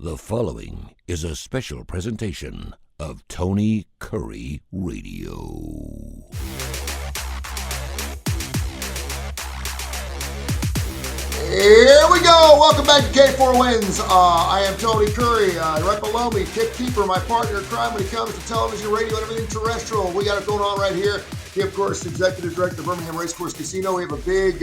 The following is a special presentation of Tony Kurre Radio. Here we go. Welcome back to K4Wins. I am Tony Kurre. Right below me, Tip Keeper, my partner in crime when it comes to television, radio, and everything terrestrial. We got it going on right here. He, of course, Executive Director of Birmingham Racecourse Casino. We have a big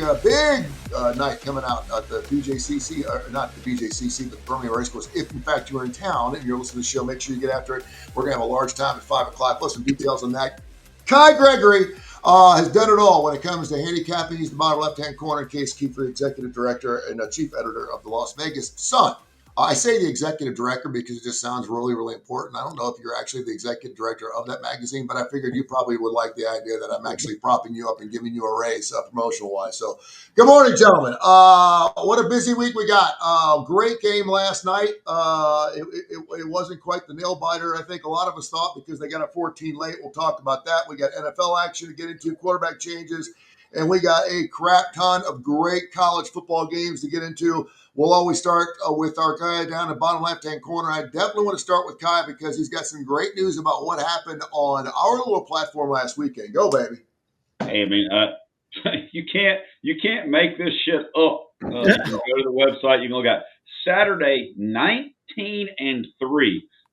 night coming out at the BJCC, or not the BJCC, but the Birmingham Racecourse. If, in fact, you're in town and you're listening to the show, make sure you get after it. We're going to have a large time at 5 o'clock. Plus some details on that. Kai Gregory has done it all when it comes to handicapping. He's the bottom left-hand corner, Case Keeper, Executive Director and Chief Editor of the Las Vegas Sun. I say the Executive Director because it just sounds really, really important. I don't know if you're actually the Executive Director of that magazine, but I figured you probably would like the idea that I'm actually propping you up and giving you a raise promotional-wise. So good morning, gentlemen. What a busy week we got. Great game last night. It wasn't quite the nail-biter, I think a lot of us thought, because they got a 14 late. We'll talk about that. We got NFL action to get into, quarterback changes, and we got a crap ton of great college football games to get into. We'll always start with our guy down the bottom left-hand corner. I definitely want to start with Kai because he's got some great news about what happened on our little platform last weekend. Go, baby. Hey, I mean, you can't make this shit up. You can go to the website. You can look at Saturday 19-3.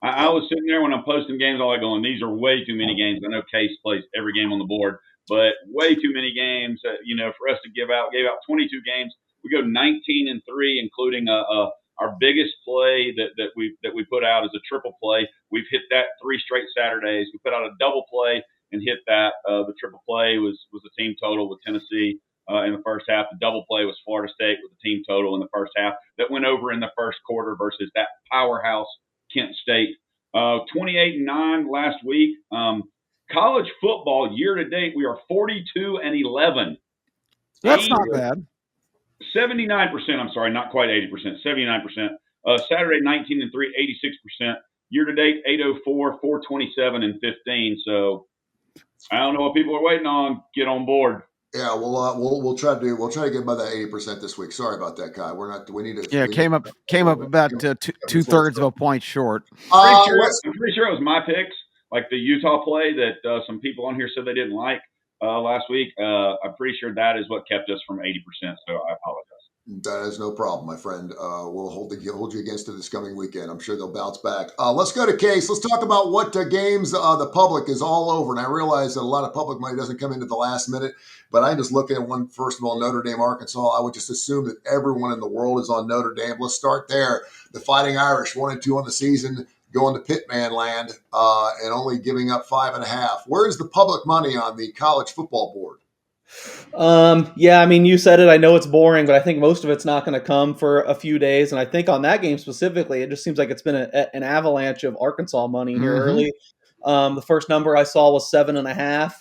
I was sitting there when I'm posting games. I'm like going, these are way too many games. I know Case plays every game on the board, but way too many games. For us to give out 22 games. We go 19-3, including our biggest play that we put out as a triple play. We've hit that 3 straight Saturdays. We put out a double play and hit that. The triple play was a team total with Tennessee in the first half. The double play was Florida State with a team total in the first half that went over in the first quarter versus that powerhouse Kent State. 28-9 last week. College football year to date, we are 42-11. That's not bad. 79%, I'm sorry, not quite 80%, 79%. Saturday, 19-3, 86%. Year-to-date, 804, 427, and 15. So I don't know what people are waiting on. Get on board. Yeah, we'll try to get by that 80% this week. Sorry about that, Kai. We need to. Yeah, came up about two-thirds of a point short. I'm pretty sure it was my picks, like the Utah play that some people on here said they didn't like. Last week, I'm pretty sure that is what kept us from 80%. So I apologize. That is no problem, my friend. We'll hold you against it this coming weekend. I'm sure they'll bounce back. Let's go to Case. Let's talk about what games the public is all over. And I realize that a lot of public money doesn't come into the last minute, but I'm just looking at one, first of all, Notre Dame, Arkansas. I would just assume that everyone in the world is on Notre Dame. Let's start there. The Fighting Irish, 1-2 on the season, going to Pitman land and only giving up 5.5. Where is the public money on the college football board? Yeah, I mean, you said it. I know it's boring, but I think most of it's not going to come for a few days. And I think on that game specifically, it just seems like it's been an avalanche of Arkansas money here early. The first number I saw was 7.5.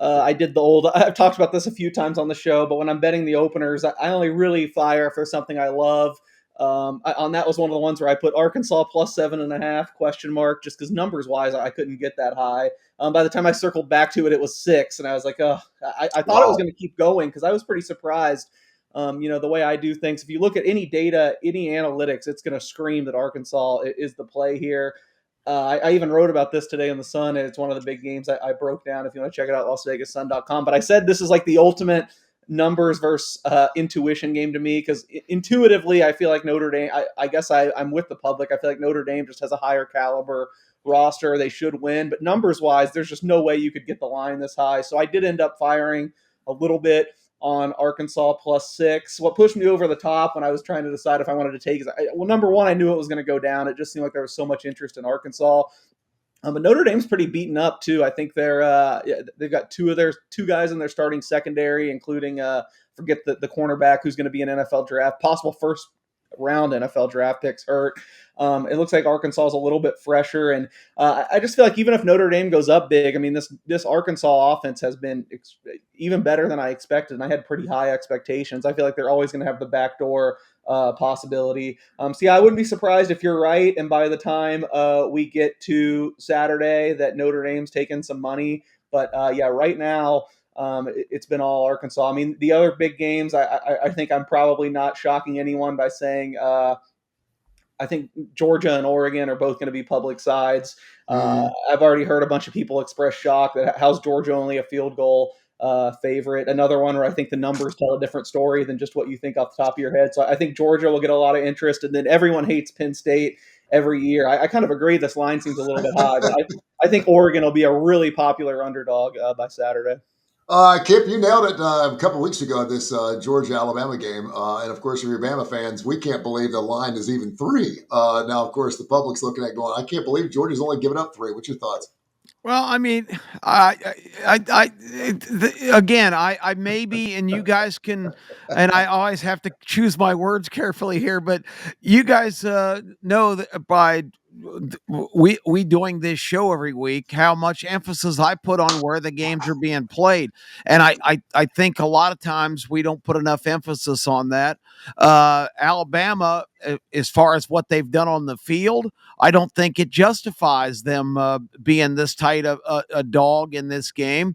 I've talked about this a few times on the show, but when I'm betting the openers, I only really fire if there's something I love. On that was one of the ones where I put Arkansas plus 7.5 ? Just because numbers wise I couldn't get that high. By the time I circled back to it, it was 6, and I was like, I thought it was going to keep going because I was pretty surprised. The way I do things, if you look at any data, any analytics, it's going to scream that Arkansas is the play here. I even wrote about this today in the Sun, and it's one of the big games I broke down. If you want to check it out, LasVegasSun.com. But I said this is like the ultimate numbers versus intuition game to me, because intuitively I feel like Notre Dame, I guess I'm with the public. I feel like Notre Dame just has a higher caliber roster. They should win, but numbers wise there's just no way you could get the line this high. So I did end up firing a little bit on Arkansas plus 6. What pushed me over the top when I was trying to decide if I wanted to take is, number one, I knew it was going to go down. It just seemed like there was so much interest in Arkansas. But Notre Dame's pretty beaten up too. I think they've got two guys in their starting secondary, including forget the cornerback who's going to be an NFL draft, possible first round NFL draft picks hurt. It looks like Arkansas is a little bit fresher, and I just feel like even if Notre Dame goes up big, I mean this Arkansas offense has been even better than I expected, and I had pretty high expectations. I feel like they're always going to have the backdoor possibility. So yeah, I wouldn't be surprised if you're right, and by the time we get to Saturday that Notre Dame's taken some money. But yeah, right now it's been all Arkansas. I mean, the other big games, I think I'm probably not shocking anyone by saying I think Georgia and Oregon are both going to be public sides. Mhm. I've already heard a bunch of people express shock that how's Georgia only a field goal favorite. Another one where I think the numbers tell a different story than just what you think off the top of your head. So I think Georgia will get a lot of interest, and then everyone hates Penn State every year. I kind of agree this line seems a little bit high, but I think Oregon will be a really popular underdog by Saturday. Kip, you nailed it a couple weeks ago at this Georgia-Alabama game. And, of course, if you're Bama fans, we can't believe the line is even 3. Now, of course, the public's looking at going, I can't believe Georgia's only given up 3. What's your thoughts? Well, I mean, again, I maybe, and you guys can, and I always have to choose my words carefully here, but you guys know that by we doing this show every week, how much emphasis I put on where the games are being played, and I think a lot of times we don't put enough emphasis on that. Alabama, as far as what they've done on the field, I don't think it justifies them being this tight of a dog in this game.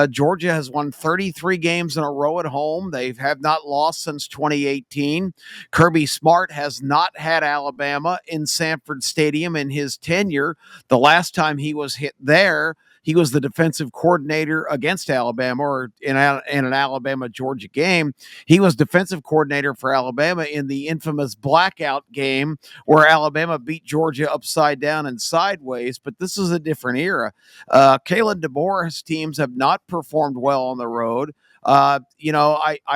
Georgia has won 33 games in a row at home. They have not lost since 2018. Kirby Smart has not had Alabama in Sanford Stadium in his tenure. The last time he was hit there, he was the defensive coordinator against Alabama, or in an Alabama-Georgia game. He was defensive coordinator for Alabama in the infamous blackout game where Alabama beat Georgia upside down and sideways, but this is a different era. Kalen DeBoer's teams have not performed well on the road. I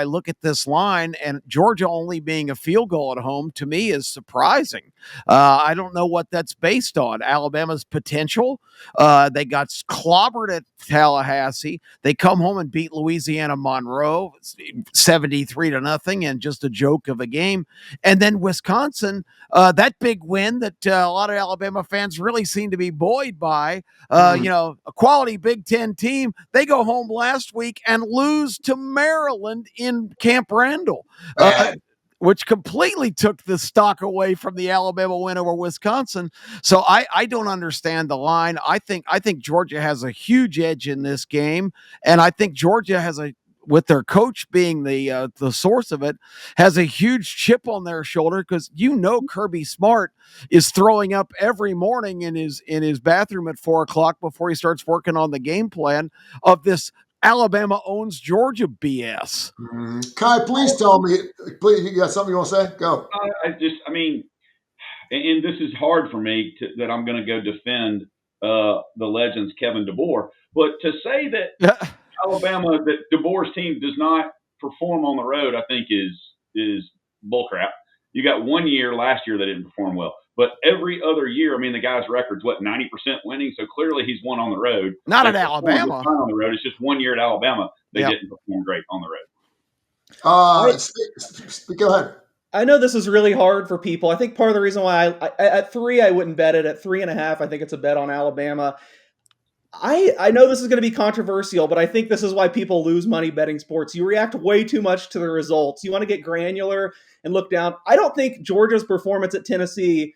look at this line, and Georgia only being a field goal at home to me is surprising. I don't know what that's based on. Alabama's potential. They got clobbered at Tallahassee. They come home and beat Louisiana Monroe 73-0, and just a joke of a game. And then Wisconsin, that big win that a lot of Alabama fans really seem to be buoyed by. A quality Big Ten team. They go home last week and lose to Maryland in Camp Randall, which completely took the stock away from the Alabama win over Wisconsin. So I don't understand the line. I think Georgia has a huge edge in this game, and I think Georgia has with their coach being the source of it, has a huge chip on their shoulder, because Kirby Smart is throwing up every morning in his bathroom at 4:00 before he starts working on the game plan of this Alabama owns Georgia BS. Kai, please tell me. Please, you got something you want to say? Go. And this is hard for me that I'm going to go defend the Legends Kevin DeBoer, but to say that Alabama, that DeBoer's team does not perform on the road, I think is bullcrap. You got 1 year last year that didn't perform well, but every other year, I mean, the guy's record's 90% winning, so clearly he's won on the road. Not at Alabama. On the road, it's just 1 year at Alabama they didn't perform great on the road. Go ahead. I know this is really hard for people. I think part of the reason why I at 3 I wouldn't bet it. At 3.5, I think it's a bet on Alabama. I know this is going to be controversial, but I think this is why people lose money betting sports. You react way too much to the results. You want to get granular and look down. I don't think Georgia's performance at Tennessee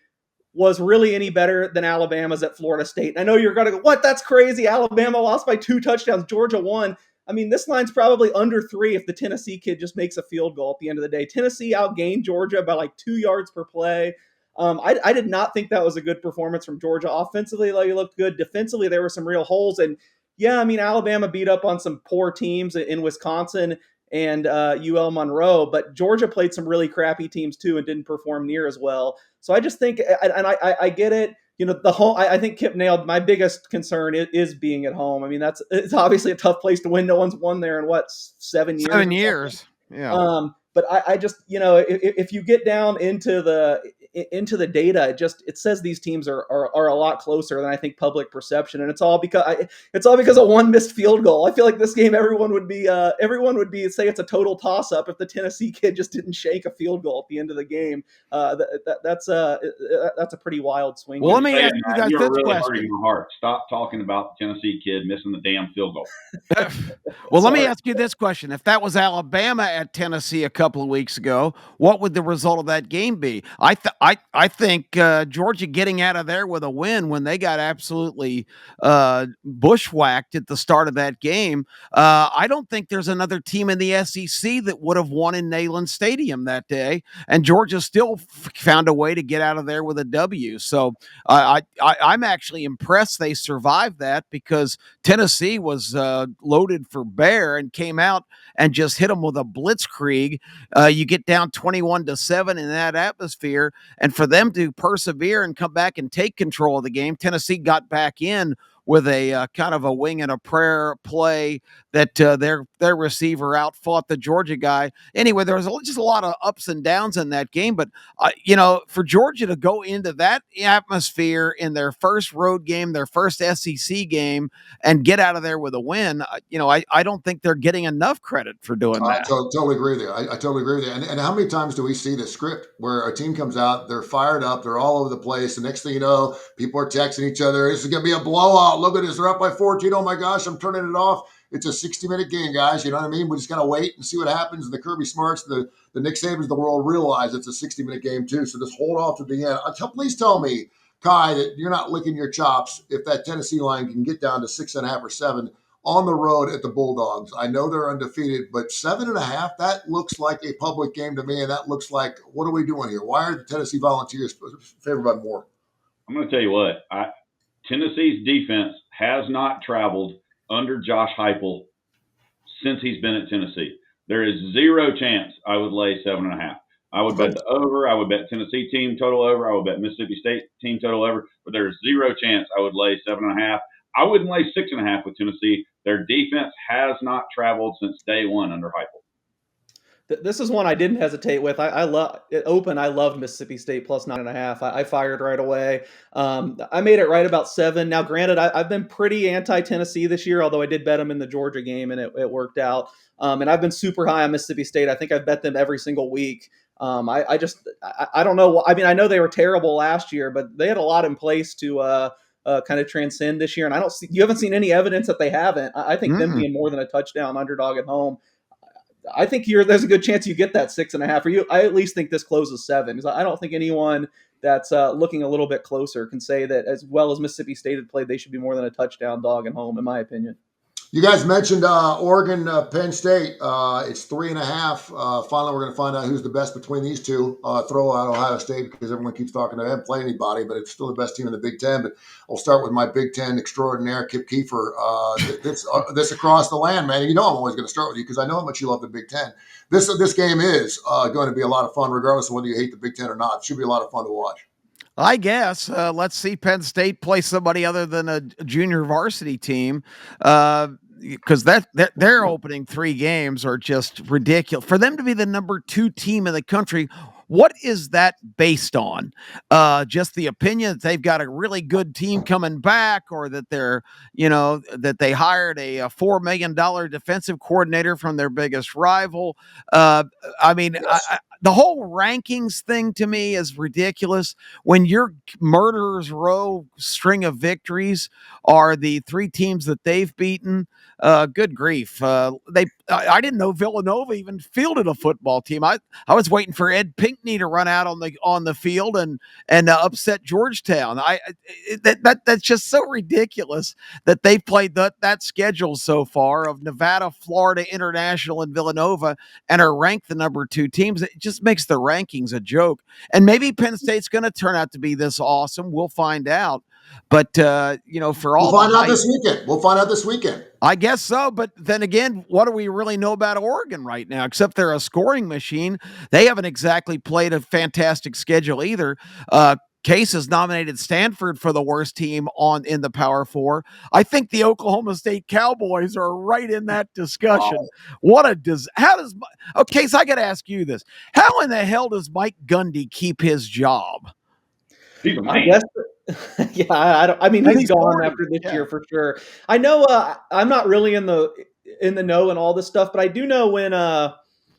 was really any better than Alabama's at Florida State. And I know you're going to go, what? That's crazy. Alabama lost by 2 touchdowns. Georgia won. I mean, this line's probably under 3 if the Tennessee kid just makes a field goal at the end of the day. Tennessee outgained Georgia by like 2 yards per play. I did not think that was a good performance from Georgia. Offensively, they looked good. Defensively, there were some real holes. And yeah, I mean, Alabama beat up on some poor teams in Wisconsin and UL Monroe, but Georgia played some really crappy teams too and didn't perform near as well. So I just think, and I get it. The home. I think Kip nailed my biggest concern is being at home. I mean, it's obviously a tough place to win. No one's won there in 7 years. 7 years. Yeah. But I just, if you get down into the data, it says these teams are a lot closer than I think public perception, and it's all because of one missed field goal. I feel like this game, everyone would be say it's a total toss up if the Tennessee kid just didn't shake a field goal at the end of the game. That's a pretty wild swing. Well, let me ask you guys You're this really question. hurting my heart. Stop talking about the Tennessee kid missing the damn field goal. Well, let me ask you this question. If that was Alabama at Tennessee a couple of weeks ago, what would the result of that game be? I I think Georgia getting out of there with a win when they got absolutely bushwhacked at the start of that game. I don't think there's another team in the SEC that would have won in Neyland Stadium that day, and Georgia still found a way to get out of there with a W. So I'm actually impressed they survived that, because Tennessee was loaded for bear and came out and just hit them with a blitzkrieg. You get down 21-7 in that atmosphere, and for them to persevere and come back and take control of the game, Tennessee got back in with a kind of a wing and a prayer play that their receiver outfought the Georgia guy. Anyway, there was just a lot of ups and downs in that game, but for Georgia to go into that atmosphere in their first road game, their first SEC game, and get out of there with a win, I don't think they're getting enough credit for doing I that. totally agree with you. I totally agree with you. And how many times do we see the script where a team comes out, they're fired up, they're all over the place. The next thing you know, people are texting each other. This is going to be a blowout. Look at this. They're up by 14. Oh my gosh, I'm turning it off. It's a 60-minute game, guys. You know what I mean? We just got to wait and see what happens. And the Kirby Smarts, the Nick Sabans of the world realize it's a 60-minute game too. So just hold off to the end. Please tell me, Kai, that you're not licking your chops if that Tennessee line can get down to 6.5 or 7 on the road at the Bulldogs. I know they're undefeated, but 7.5, that looks like a public game to me. And that looks like, what are we doing here? Why are the Tennessee Volunteers favored by more? I'm going to tell you what, Tennessee's defense has not traveled under Josh Heupel since he's been at Tennessee. There is zero chance I would lay 7.5. I would bet the over. I would bet Tennessee team total over. I would bet Mississippi State team total over. But there's zero chance I would lay 7.5. I wouldn't lay 6.5 with Tennessee. Their defense has not traveled since day one under Heupel. This is one I didn't hesitate with. I love it open. I loved Mississippi State plus 9.5. I fired right away. I made it right about 7. Now, granted, I've been pretty anti-Tennessee this year, although I did bet them in the Georgia game and it worked out. And I've been super high on Mississippi State. I think I've bet them every single week. I don't know. I mean, I know they were terrible last year, but they had a lot in place to kind of transcend this year. And you haven't seen any evidence that they haven't. I think them being more than a touchdown underdog at home, I think there's a good chance you get that 6.5. I at least think this closes 7. I don't think anyone that's looking a little bit closer can say that as well as Mississippi State had played, they should be more than a touchdown dog at home, in my opinion. You guys mentioned Oregon, Penn State. It's 3.5. Finally, we're going to find out who's the best between these two. Throw out Ohio State because everyone keeps talking to them. Play anybody, but it's still the best team in the Big Ten. But I'll start with my Big Ten extraordinaire, Kip Kiefer. This across the land, man. You know I'm always going to start with you because I know how much you love the Big Ten. This game is going to be a lot of fun, regardless of whether you hate the Big Ten or not. It should be a lot of fun to watch. I guess. Let's see Penn State play somebody other than a junior varsity team. Because their opening 3 games are just ridiculous. For them to be the number 2 team in the country, what is that based on? Just the opinion that they've got a really good team coming back, or that that they hired a $4 million defensive coordinator from their biggest rival. The whole rankings thing to me is ridiculous. When your murderer's row string of victories are the 3 teams that they've beaten, good grief. I didn't know Villanova even fielded a football team. I was waiting for Ed Pinckney to run out on the field and upset Georgetown. That's just so ridiculous that they played that schedule so far of Nevada, Florida International, and Villanova, and are ranked the number 2 teams. It just makes the rankings a joke. And maybe Penn State's going to turn out to be this awesome. We'll find out. But for all we'll find out this weekend. We'll find out this weekend. I guess so. But then again, what do we really know about Oregon right now? Except they're a scoring machine. They haven't exactly played a fantastic schedule either. Case has nominated Stanford for the worst team in the Power 4. I think the Oklahoma State Cowboys are right in that discussion. Wow. Case, I got to ask you this. How in the hell does Mike Gundy keep his job? I guess, yeah. He's gone after this year for sure. I know. I'm not really in the know and all this stuff, but I do know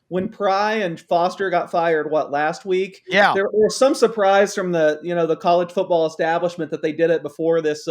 when Pry and Foster got fired, last week? Yeah, there was some surprise from the college football establishment that they did it before this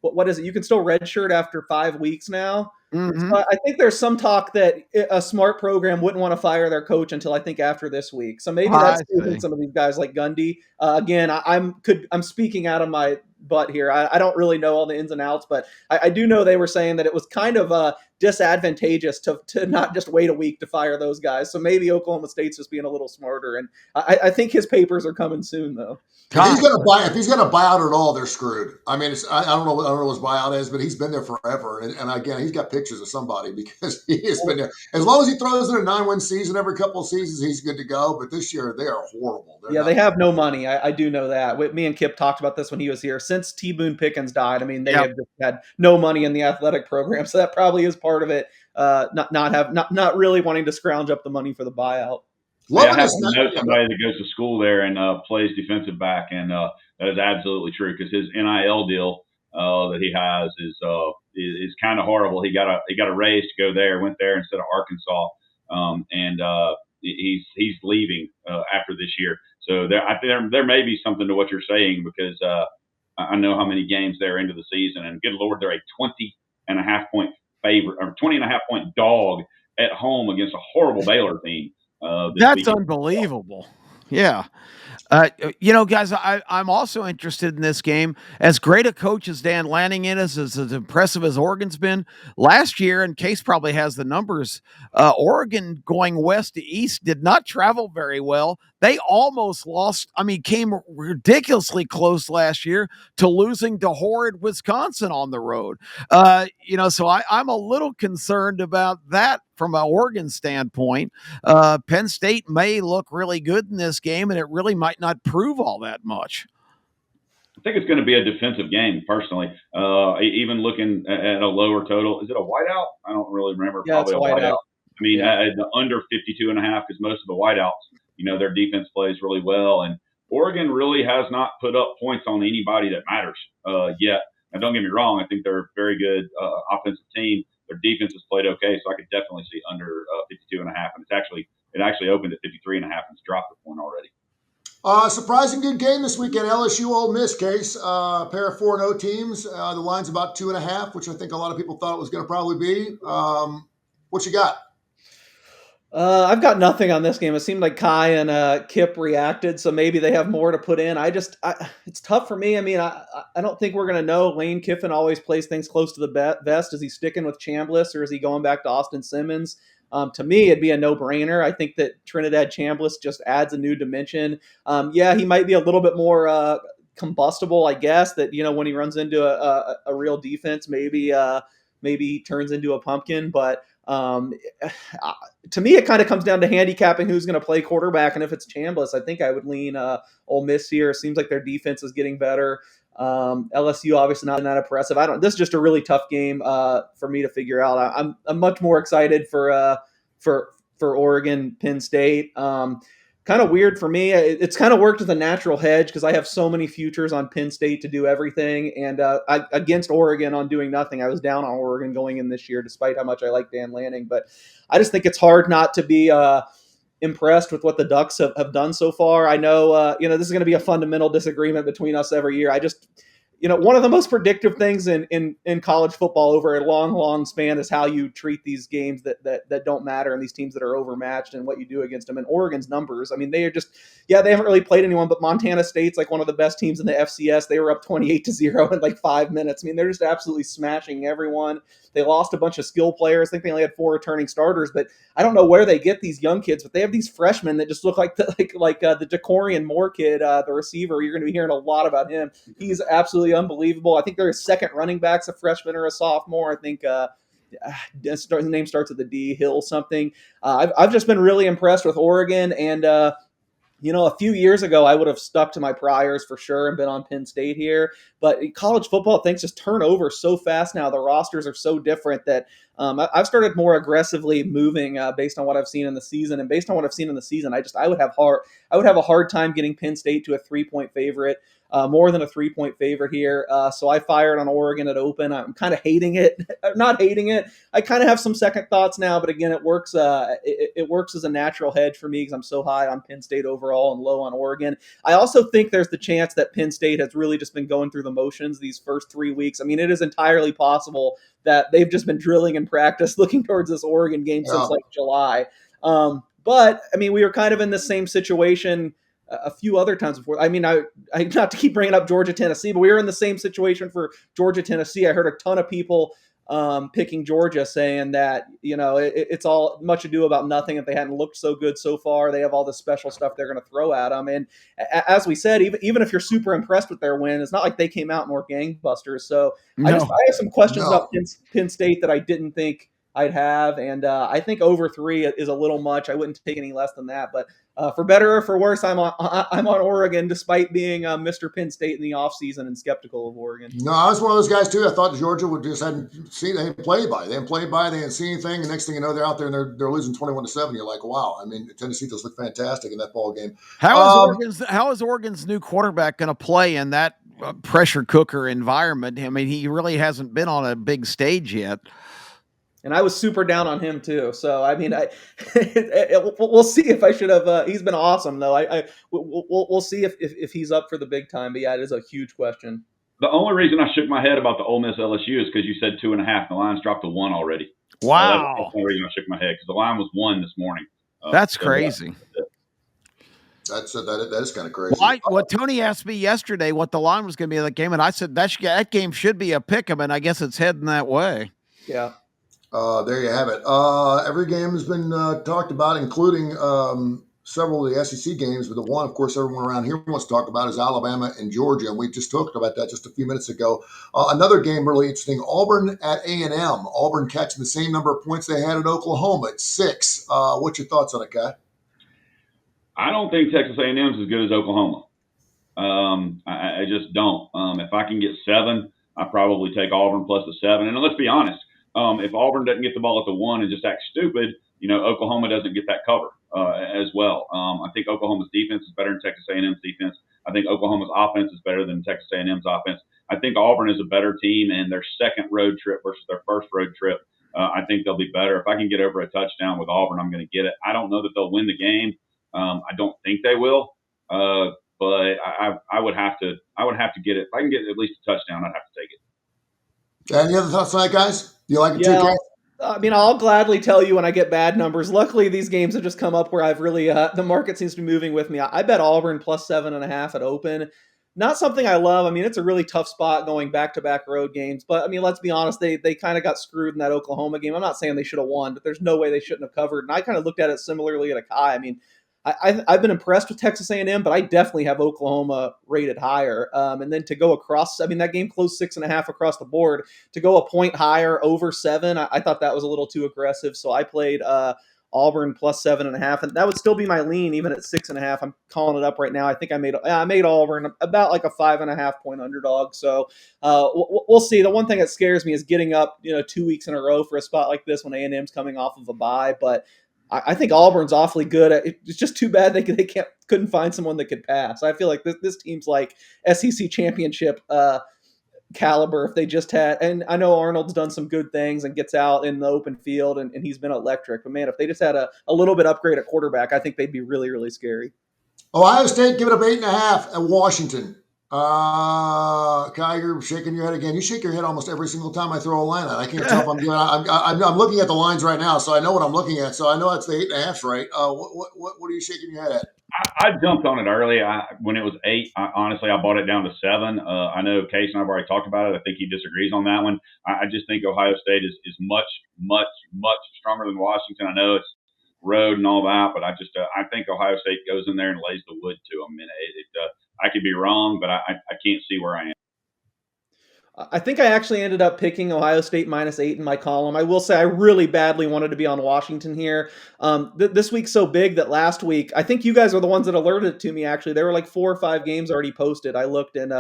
what is it? You can still redshirt after 5 weeks now. Mhm. So I think there's some talk that a smart program wouldn't want to fire their coach until I think after this week. So maybe that's I saving see. some of these guys like Gundy. Again, I'm speaking out of my butt here. I don't really know all the ins and outs, but I do know they were saying that it was kind of disadvantageous to not just wait a week to fire those guys. So maybe Oklahoma State's just being a little smarter. And I think his papers are coming soon, though. If he's gonna buy out at all, they're screwed. I mean, I don't know what his buyout is, but he's been there forever. And again, he's got pictures of somebody because he has been there. As long as he throws in a 9-win season every couple of seasons, he's good to go. But this year, they are horrible. They have no money. I do know that. Me and Kip talked about this when he was here. Since T. Boone Pickens died, I mean, they have just had no money in the athletic program, so that probably is part of it. Not really wanting to scrounge up the money for the buyout. I happen to know somebody that goes to school there and plays defensive back, and that is absolutely true because his NIL deal that he has is kind of horrible. He got a raise to go there, went there instead of Arkansas, and he's leaving after this year. So there may be something to what you're saying because I know how many games they're into the season, and good Lord, they're a 20.5 point favorite or 20.5 point dog at home against a horrible Baylor team. That's weekend. unbelievable. Yeah. Guys, I'm also interested in this game. As great a coach as Dan Lanning is, as impressive as Oregon's been last year, and Case probably has the numbers, Oregon going west to east did not travel very well. They almost lost. I mean, came ridiculously close last year to losing to horrid Wisconsin on the road. So I'm a little concerned about that from an Oregon standpoint. Penn State may look really good in this game, and it really might not prove all that much. I think it's going to be a defensive game, personally. Even looking at a lower total. Is it a whiteout? I don't really remember. Yeah, Probably it's a whiteout. I mean, the under 52.5 because most of the whiteouts, their defense plays really well. And Oregon really has not put up points on anybody that matters yet. Now, don't get me wrong. I think they're a very good offensive team. Their defense has played okay, so I could definitely see under 52.5. And it actually opened at 53.5 and it's dropped a point already. Surprising good game this weekend. LSU Ole Miss, Case. Pair of 4-0 teams. The line's about 2.5, which I think a lot of people thought it was going to probably be. What you got? I've got nothing on this game. It seemed like Kai and Kip reacted, so maybe they have more to put in. It's tough for me. I mean, I don't think we're going to know. Lane Kiffin always plays things close to the vest. Is he sticking with Chambliss or is he going back to Austin Simmons? To me, it'd be a no-brainer. I think that Trinidad Chambliss just adds a new dimension. He might be a little bit more combustible, I guess, that, when he runs into a real defense, maybe he turns into a pumpkin, but to me, it kind of comes down to handicapping who's going to play quarterback. And if it's Chambliss, I think I would lean Ole Miss here. It seems like their defense is getting better. LSU obviously not that impressive. This is just a really tough game for me to figure out. I'm much more excited for Oregon, Penn State. Kind of weird for me. It's kind of worked as a natural hedge because I have so many futures on Penn State to do everything, and against Oregon on doing nothing. I was down on Oregon going in this year, despite how much I like Dan Lanning. But I just think it's hard not to be impressed with what the Ducks have done so far. I know, this is going to be a fundamental disagreement between us every year. One of the most predictive things in college football over a long, long span is how you treat these games that don't matter and these teams that are overmatched and what you do against them. And Oregon's numbers, I mean, they are just, they haven't really played anyone, but Montana State's like one of the best teams in the FCS. They were up 28-0 in like 5 minutes. I mean, they're just absolutely smashing everyone. They lost a bunch of skill players. I think they only had 4 returning starters, but I don't know where they get these young kids, but they have these freshmen that just look like the Jacorian Moore kid, the receiver. You're going to be hearing a lot about him. He's absolutely unbelievable. I think their second running back's a freshman or a sophomore. I think his name starts with a D, Hill something. I've just been really impressed with Oregon, and a few years ago, I would have stuck to my priors for sure and been on Penn State here. But college football, things just turn over so fast now. The rosters are so different that I've started more aggressively moving based on what I've seen in the season. And based on what I've seen in the season, I would have a hard time getting Penn State to a 3-point favorite. More than a 3-point favorite here. So I fired on Oregon at open. I'm kind of hating it. Not hating it. I kind of have some second thoughts now, but again, it works. It works as a natural hedge for me because I'm so high on Penn State overall. overall and low on Oregon. I also think there's the chance that Penn State has really just been going through the motions these first 3 weeks. I mean, it is entirely possible that they've just been drilling in practice looking towards this Oregon game since like July. But I mean, we were kind of in the same situation a few other times before. I mean, I not to keep bringing up Georgia, Tennessee, but we were in the same situation for Georgia, Tennessee. I heard a ton of people picking Georgia, saying that, you know, it's all much ado about nothing. If they hadn't looked so good so far, they have all this special stuff they're going to throw at them. And as we said, even if you're super impressed with their win, it's not like they came out more gangbusters. So I have some questions about Penn State that I didn't think I'd have, and I think over 3 is a little much. I wouldn't take any less than that, but for better or for worse, I'm on Oregon, despite being Mr. Penn State in the offseason and skeptical of Oregon. No, I was one of those guys too. I thought Georgia would just hadn't seen, they hadn't played by. They hadn't seen anything. The next thing you know, they're out there and they're losing 21-7. You're like, wow. I mean, Tennessee does look fantastic in that ball game. How is Oregon's new quarterback going to play in that pressure cooker environment? I mean, he really hasn't been on a big stage yet. And I was super down on him too. So I mean, we'll see if I should have. He's been awesome though. We'll see if he's up for the big time. But yeah, it is a huge question. The only reason I shook my head about the Ole Miss LSU is because you said 2.5. The line's dropped to 1 already. Wow. That's the only reason I shook my head, because the line was 1 this morning. That's crazy. That is kind of crazy. Well, Tony asked me yesterday what the line was going to be of the game, and I said that game should be a pick 'em, and I guess it's heading that way. Yeah. There you have it. Every game has been talked about, including several of the SEC games. But the one, of course, everyone around here wants to talk about is Alabama and Georgia. And we just talked about that just a few minutes ago. Another game really interesting, Auburn at A&M. Auburn catching the same number of points they had at Oklahoma at 6. What's your thoughts on it, Kai? I don't think Texas A&M is as good as Oklahoma. I just don't. If I can get 7, I probably take Auburn plus the 7. And let's be honest. If Auburn doesn't get the ball at the 1 and just act stupid, you know, Oklahoma doesn't get that cover as well. I think Oklahoma's defense is better than Texas A&M's defense. I think Oklahoma's offense is better than Texas A&M's offense. I think Auburn is a better team, and their second road trip versus their first road trip, I think they'll be better. If I can get over a touchdown with Auburn, I'm going to get it. I don't know that they'll win the game. I don't think they will, but I would have to get it. If I can get at least a touchdown, I'd have to take it. Any other thoughts on that, guys? You like it too, Kai? I mean, I'll gladly tell you when I get bad numbers. Luckily, these games have just come up where I've really the market seems to be moving with me. I bet Auburn plus 7.5 at open. Not something I love. I mean, it's a really tough spot going back-to-back road games. But, I mean, let's be honest, they kind of got screwed in that Oklahoma game. I'm not saying they should have won, but there's no way they shouldn't have covered. And I kind of looked at it similarly to Kai. I mean, I've been impressed with Texas A&M, but I definitely have Oklahoma rated higher. And then to go across, I mean, that game closed 6.5 across the board. To go a point higher over 7, I thought that was a little too aggressive. So I played Auburn plus 7.5, and that would still be my lean even at 6.5. I'm calling it up right now. I think I made Auburn about like a 5.5 point underdog. So we'll see. The one thing that scares me is getting up, 2 weeks in a row for a spot like this when A&M's coming off of a bye, but I think Auburn's awfully good. It's just too bad they couldn't find someone that could pass. I feel like this team's like SEC championship caliber if they just had. And I know Arnold's done some good things and gets out in the open field, and he's been electric. But man, if they just had a little bit upgrade at quarterback, I think they'd be really, really scary. Ohio State, give it up 8.5 at Washington. Kai, you're shaking your head again. You shake your head almost every single time I throw a line out. I can't tell if I'm doing. I'm looking at the lines right now, so I know what I'm looking at. So I know that's the 8.5, right? What are you shaking your head at? I jumped on it early. When it was 8, honestly, I bought it down to 7. I know Case and I've already talked about it. I think he disagrees on that one. I just think Ohio State is much, much, much stronger than Washington. I know it's road and all that, but I think Ohio State goes in there and lays the wood to them. And I could be wrong, but I can't see where I am. I think I actually ended up picking Ohio State -8 in my column. I will say I really badly wanted to be on Washington here. This week's so big that last week, I think you guys are the ones that alerted it to me, actually. There were like 4 or 5 games already posted. I looked and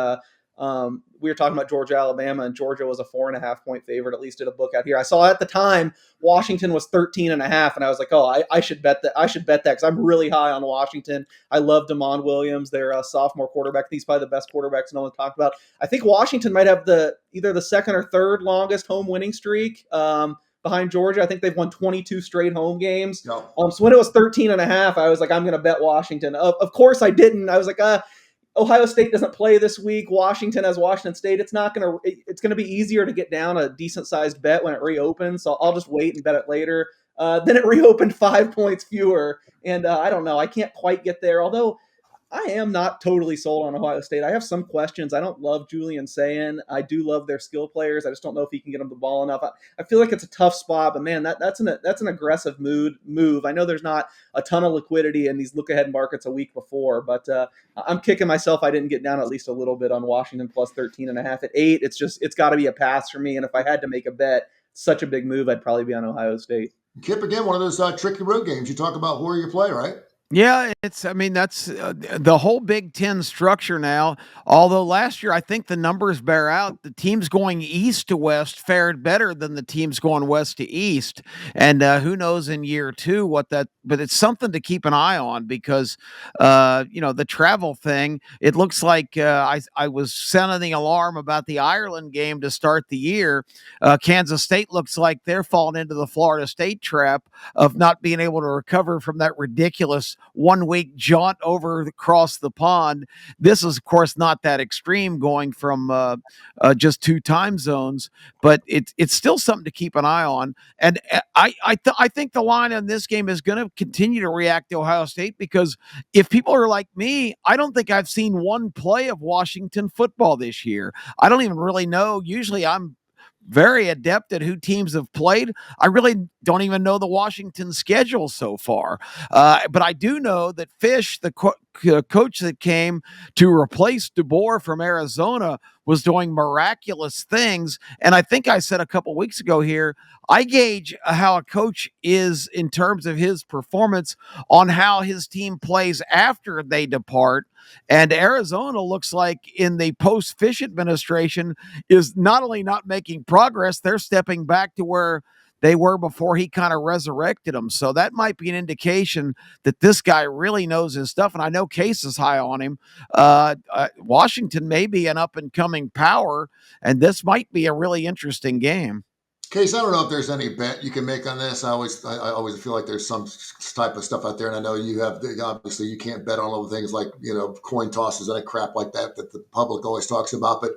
we were talking about Georgia, Alabama, and Georgia was a 4.5 point favorite, at least at a book out here. I saw at the time Washington was 13.5, and I was like, oh, I should bet that. I should bet that because I'm really high on Washington. I love Damon Williams, their sophomore quarterback. He's probably the best quarterbacks no one talked about. I think Washington might have either the second or third longest home winning streak. behind Georgia. I think they've won 22 straight home games. Yep. So when it was 13.5, I was like, I'm going to bet Washington. Of course I didn't. I was like, Ohio State doesn't play this week. Washington has Washington State. It's going to be easier to get down a decent sized bet when it reopens. So I'll just wait and bet it later. Then it reopened 5 points fewer. And I don't know. I can't quite get there. Although I am not totally sold on Ohio State. I have some questions. I don't love Julian Sayin. I do love their skill players. I just don't know if he can get them the ball enough. I feel like it's a tough spot, but man, that's an aggressive move. I know there's not a ton of liquidity in these look-ahead markets a week before, but I'm kicking myself I didn't get down at least a little bit on Washington plus 13.5 at 8. It's got to be a pass for me, and if I had to make a bet, such a big move, I'd probably be on Ohio State. Kip, again, one of those tricky road games. You talk about who you play, right? Yeah, that's the whole Big Ten structure now. Although last year, I think the numbers bear out. The teams going east to west fared better than the teams going west to east. And who knows in year two but it's something to keep an eye on because, the travel thing, it looks like I was sounding the alarm about the Ireland game to start the year. Kansas State looks like they're falling into the Florida State trap of not being able to recover from that ridiculous 1 week jaunt over across the pond. This is, of course, not that extreme going from just 2 time zones, but it's still something to keep an eye on. And I think the line on this game is going to continue to react to Ohio State because if people are like me, I don't think I've seen one play of Washington football this year. I don't even really know. Usually I'm very adept at who teams have played. I really don't even know the Washington schedule so far. But I do know that Fish, the coach that came to replace DeBoer from Arizona, was doing miraculous things. And I think I said a couple weeks ago here, I gauge how a coach is in terms of his performance on how his team plays after they depart. And Arizona looks like in the post-Fish administration is not only not making progress, they're stepping back to where they were before he kind of resurrected them. So that might be an indication that this guy really knows his stuff. And I know Case is high on him. Washington may be an up-and-coming power, and this might be a really interesting game. Case, I don't know if there's any bet you can make on this. I always feel like there's some type of stuff out there, and I know you have. Obviously, you can't bet on all the things like coin tosses and crap like that the public always talks about. But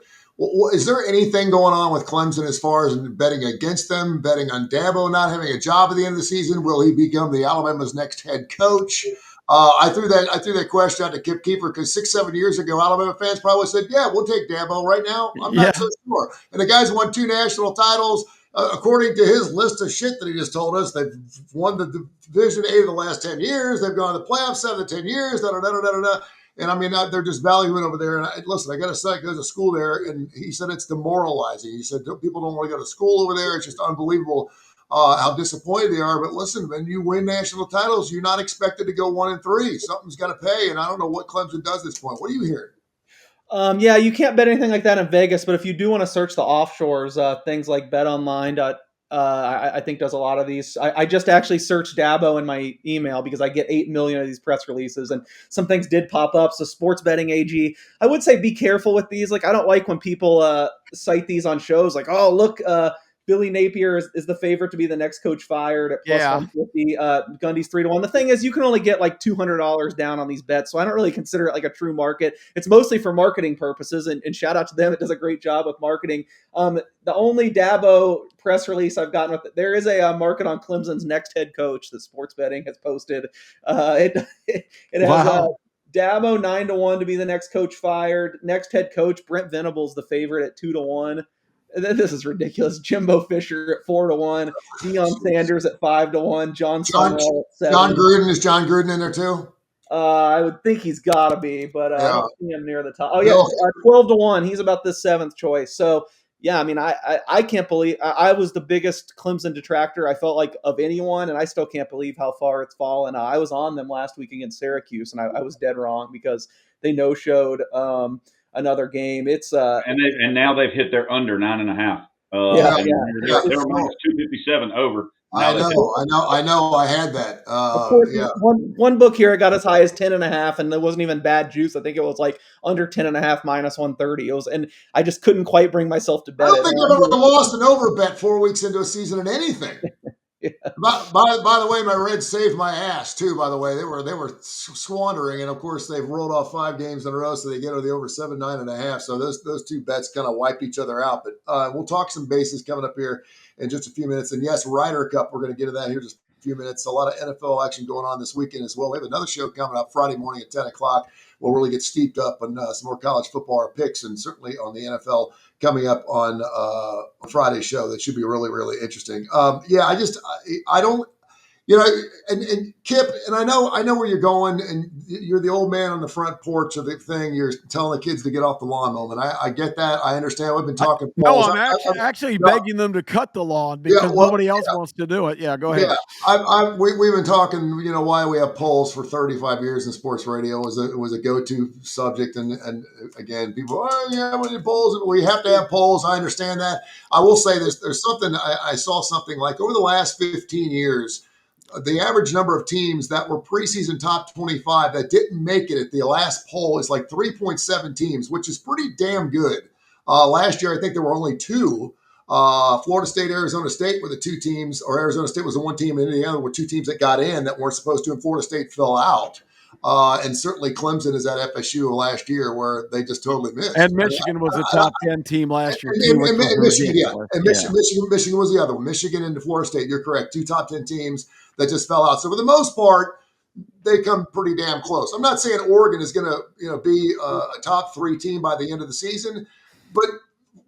is there anything going on with Clemson as far as betting against them, betting on Dabo not having a job at the end of the season? Will he become the Alabama's next head coach? I threw that question out to Kip Keeper because 6-7 years ago, Alabama fans probably said, "Yeah, we'll take Dabo." Right now, I'm not so sure. And the guy's won 2 national titles. According to his list of shit that he just told us, they've won the Division 8 of the last 10 years. They've gone to the playoffs 7 of 10 years. And I mean, they're just valuing over there. And listen, I got a son goes to school there, and he said it's demoralizing. He said people don't want to go to school over there. It's just unbelievable how disappointed they are. But listen, when you win national titles, you're not expected to go 1-3. Something's got to pay, and I don't know what Clemson does at this point. What are you hearing? Yeah, you can't bet anything like that in Vegas, but if you do want to search the offshores, things like BetOnline, I think does a lot of these. I just actually searched Dabo in my email because I get 8 million of these press releases, and some things did pop up. So Sports Betting AG, I would say be careful with these. Like, I don't like when people cite these on shows like, oh, look, Billy Napier is the favorite to be the next coach fired at plus 150. Gundy's 3-1. The thing is, you can only get like $200 down on these bets, so I don't really consider it like a true market. It's mostly for marketing purposes, and shout out to them. It does a great job with marketing. The only Dabo press release I've gotten with it, there is a market on Clemson's next head coach that Sports Betting has posted. It has Dabo 9-1 to be the next coach fired. Next head coach Brent Venables the favorite at 2-1. This is ridiculous. Jimbo Fisher at 4-1, Deion Sanders at 5-1, John Summerall at 7. John Gruden, is John Gruden in there too? I would think he's got to be, but I don't see him near the top. Oh yeah, 12-1. He's about the 7th choice. So yeah, I mean, I can't believe I was the biggest Clemson detractor I felt like of anyone, and I still can't believe how far it's fallen. I was on them last week against Syracuse, and I was dead wrong because they no-showed. Another game. It's and now they've hit their under 9.5. They're minus 257 over. Now they I know. I had that. Of course, Yeah. one book here, it got as high as 10.5, and it wasn't even bad juice. I think it was like under 10.5 minus 130. It was, and I just couldn't quite bring myself to I bet don't it. think I've ever lost an over bet 4 weeks into a season in anything. Yeah. By the way, my Reds saved my ass too. By the way, they were squandering, and of course they've rolled off 5 games in a row, so they get to the over 9.5. So those two bets kind of wipe each other out. But we'll talk some bases coming up here in just a few minutes. And yes, Ryder Cup, we're going to get to that here just a few minutes. A lot of NFL action going on this weekend as well. We have another show coming up Friday morning at 10 o'clock. We'll really get steeped up on some more college football, our picks, and certainly on the NFL coming up on Friday's show. That should be really, really interesting. I don't, and Kip, and I know where you're going, and you're the old man on the front porch of the thing. You're telling the kids to get off the lawn moment. I get that. I understand. We've been talking. No, I'm actually begging them to cut the lawn because nobody else wants to do it. Yeah, go ahead. Yeah, we've been talking. Why we have polls for 35 years in sports radio was a go-to subject, and again, people, we need polls. We have to have polls. I understand that. I will say this: there's something I saw something like over the last 15 years. The average number of teams that were preseason top 25 that didn't make it at the last poll is like 3.7 teams, which is pretty damn good. Last year, I think there were only 2. Florida State, Arizona State were the 2 teams, or Arizona State was the 1 team, and Indiana were 2 teams that got in that weren't supposed to, and Florida State fell out. And certainly Clemson is at FSU last year where they just totally missed. And Michigan was a top 10 team last year, too. And Michigan was the other one. Michigan and Florida State, you're correct. 2 top 10 teams that just fell out. So for the most part, they come pretty damn close. I'm not saying Oregon is going to be a top 3 team by the end of the season, but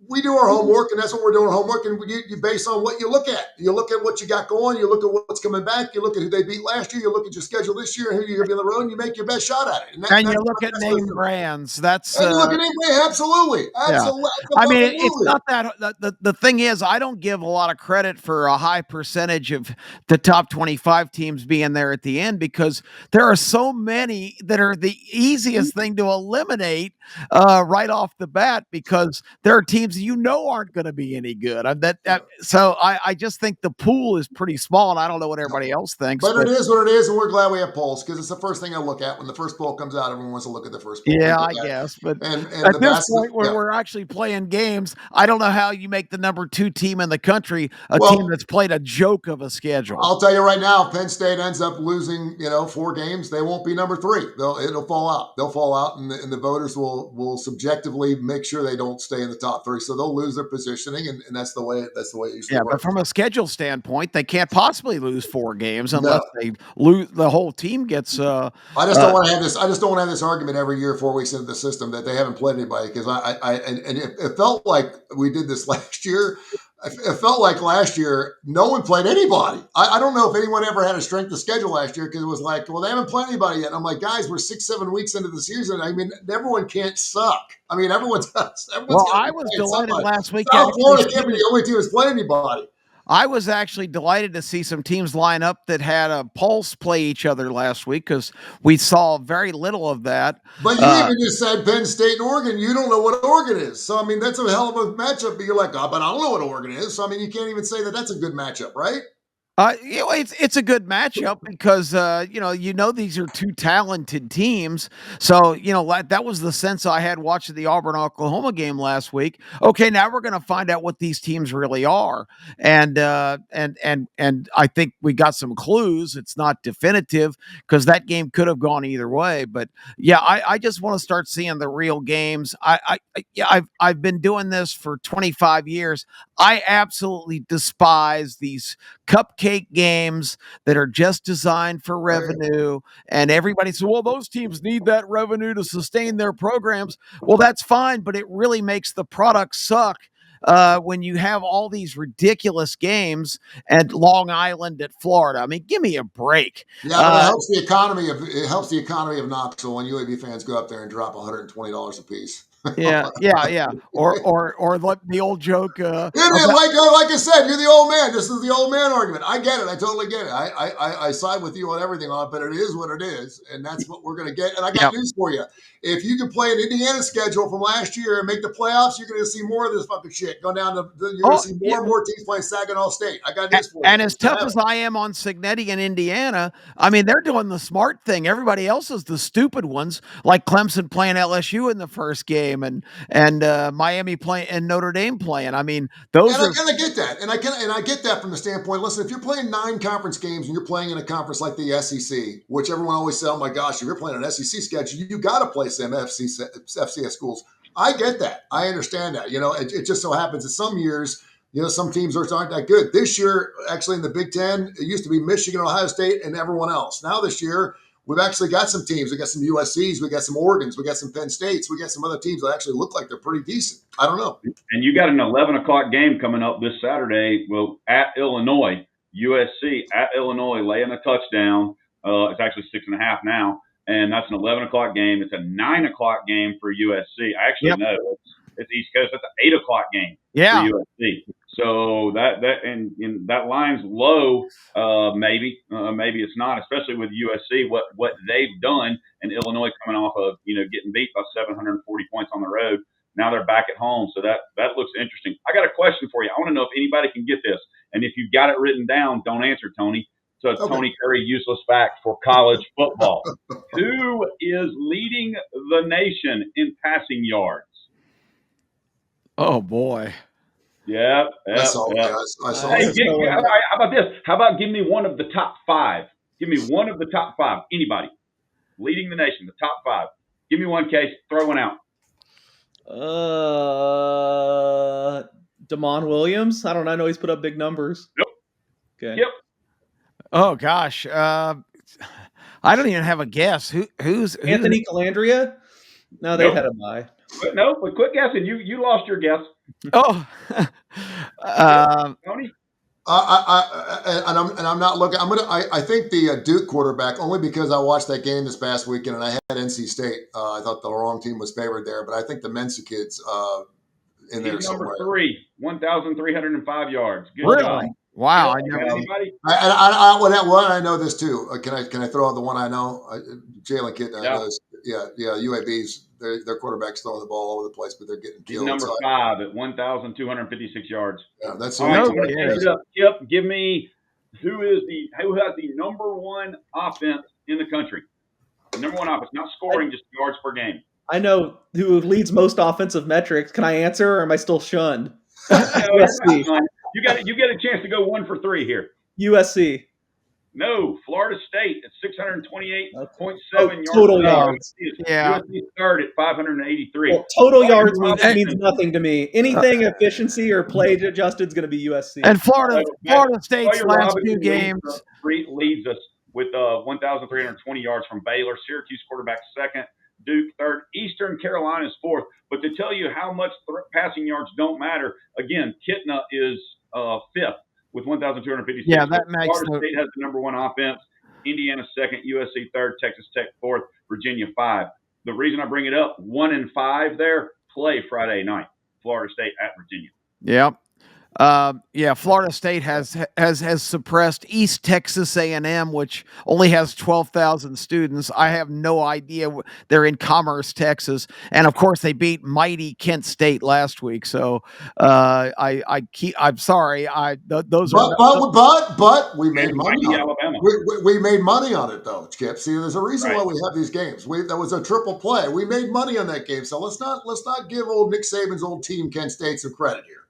we do our homework, and that's what we're doing, homework, and you base on what you look at. You look at what you got going. You look at what's coming back. You look at who they beat last year. You look at your schedule this year and who you're going to be on the road, and you make your best shot at it. And you look at name brands. That's and you look at name brands. Absolutely. Yeah. I mean, it's not that the thing is, I don't give a lot of credit for a high percentage of the top 25 teams being there at the end because there are so many that are the easiest thing to eliminate right off the bat because there are teams aren't going to be any good. So I just think the pool is pretty small, and I don't know what everybody else thinks. But it is what it is, and we're glad we have polls because it's the first thing I look at when the first poll comes out. Everyone wants to look at the first poll. Yeah, I guess. But at this point, where we're actually playing games, I don't know how you make the number 2 team in the country a team that's played a joke of a schedule. I'll tell you right now, if Penn State ends up losing, 4 games, they won't be number 3. It'll fall out. They'll fall out, and the voters will subjectively make sure they don't stay in the top 3. So they'll lose their positioning, and that's the way it usually works. But from a schedule standpoint, they can't possibly lose 4 games unless they lose. The whole team gets. I just don't want to have this. I just don't want to have this argument every year, 4 weeks into the system, that they haven't played anybody because it felt like we did this last year. It felt like last year no one played anybody. I don't know if anyone ever had a strength of schedule last year because it was like, well, they haven't played anybody yet. And I'm like, guys, we're 6-7 weeks into the season. I mean, everyone can't suck. I mean, everyone's well, I was delighted last week. South Florida can't be the only team that's playing anybody. I was actually delighted to see some teams line up that had a pulse play each other last week because we saw very little of that. But you even just said Penn State and Oregon. You don't know what Oregon is. So, I mean, that's a hell of a matchup. But you're like, but I don't know what Oregon is. So, I mean, you can't even say that that's a good matchup, right? It's a good matchup because these are 2 talented teams. So that was the sense I had watching the Auburn-Oklahoma game last week. Okay, now we're going to find out what these teams really are, and I think we got some clues. It's not definitive because that game could have gone either way. But yeah, I just want to start seeing the real games. I've been doing this for 25 years. I absolutely despise these cupcake games that are just designed for revenue. And everybody says, well, those teams need that revenue to sustain their programs. Well, that's fine, but it really makes the product suck when you have all these ridiculous games at Long Island at Florida. I mean, give me a break. Yeah, but it helps the economy of Knoxville when UAB fans go up there and drop $120 a piece. Yeah. Or let the old joke. Like I said, you're the old man. This is the old man argument. I get it. I totally get it. I side with you on everything on it, but it is what it is, and that's what we're going to get. And I got Yep. news for you. If you can play an Indiana schedule from last year and make the playoffs, you're going to see more of this fucking shit go down. You're going to see more and more teams playing Saginaw State. I got news for you. And as tough as I am on Signetti in Indiana, I mean, they're doing the smart thing. Everybody else is the stupid ones, like Clemson playing LSU in the first game and Miami playing and Notre Dame playing. I mean, those and are. I get that, and I get that from the standpoint. Listen, if you're playing 9 conference games and you're playing in a conference like the SEC, which everyone always says, "Oh my gosh, if you're playing an SEC schedule, you got to play some FCS schools." I get that. I understand that. It just so happens that some years, some teams aren't that good. This year, actually, in the Big Ten, it used to be Michigan, Ohio State, and everyone else. Now this year, we've actually got some teams. We got some USCs, we got some Oregons, we got some Penn States, we got some other teams that actually look like they're pretty decent. I don't know. And you got an 11 o'clock game coming up this Saturday. Well, at Illinois, USC at Illinois, laying a touchdown. It's actually 6.5 now, and that's an 11 o'clock game. It's a 9 o'clock game for USC. I actually know it's East Coast. It's an 8 o'clock game for USC. So that line's low. Maybe it's not, especially with USC. What they've done, and Illinois coming off of getting beat by 740 points on the road. Now they're back at home, so that looks interesting. I got a question for you. I want to know if anybody can get this, and if you've got it written down, don't answer, Tony. So it's Tony Curry useless fact for college football. Who is leading the nation in passing yards? Oh boy. Yeah. I saw Hey, how about this? How about give me one of the top 5? Give me one of the top 5. Anybody leading the nation, the top 5. Give me one, Case. Throw one out. Damon Williams. I don't know. I know he's put up big numbers. Nope. Okay. Yep. Oh gosh. I don't even have a guess. Who's Anthony Calandria? No, they had a bye. But quit guessing. You lost your guess. Oh. Tony? I'm not looking. I think the Duke quarterback, only because I watched that game this past weekend and I had NC State. I thought the wrong team was favored there, but I think the Mensa kid's in there somewhere. Number 3, 1,305 yards. Good really? job. Wow. Anybody? I know this too. Can I throw out the one I know? Jalen Kitten. I know this. Yeah. UAB's their quarterback's throwing the ball all over the place, but they're getting killed. He's number 5 at 1,256 yards. Yeah, that's all right. Yep. Give me who has the number 1 offense in the country. The number 1 offense, not scoring, just yards per game. I know who leads most offensive metrics. Can I answer, or am I still shunned? USC. You get a chance to go 1 for 3 here. USC. No, Florida State at 628.7 yards. Total yards. Yeah. USC third at 583. Well, total yards means nothing to me. Anything efficiency or play adjusted is going to be USC. And Florida State's last 2 games leads us with 1,320 yards from Baylor. Syracuse quarterback second. Duke third. Eastern Carolina's fourth. But to tell you how much passing yards don't matter, again, Kitna is fifth with 1,256. Yeah, that makes Florida State has the number 1 offense. Indiana second. USC third. Texas Tech fourth. Virginia 5. The reason I bring it up, 1 and 5 there play Friday night. Florida State at Virginia. Yep. Florida State has suppressed East Texas A&M, which only has 12,000 students. I have no idea. They're in Commerce, Texas, and of course they beat mighty Kent State last week. So I'm sorry. But we made money on Alabama. We made money on it though, Skip. See, there's a reason why we have these games. That was a triple play. We made money on that game. So let's not give old Nick Saban's old team Kent State some credit here.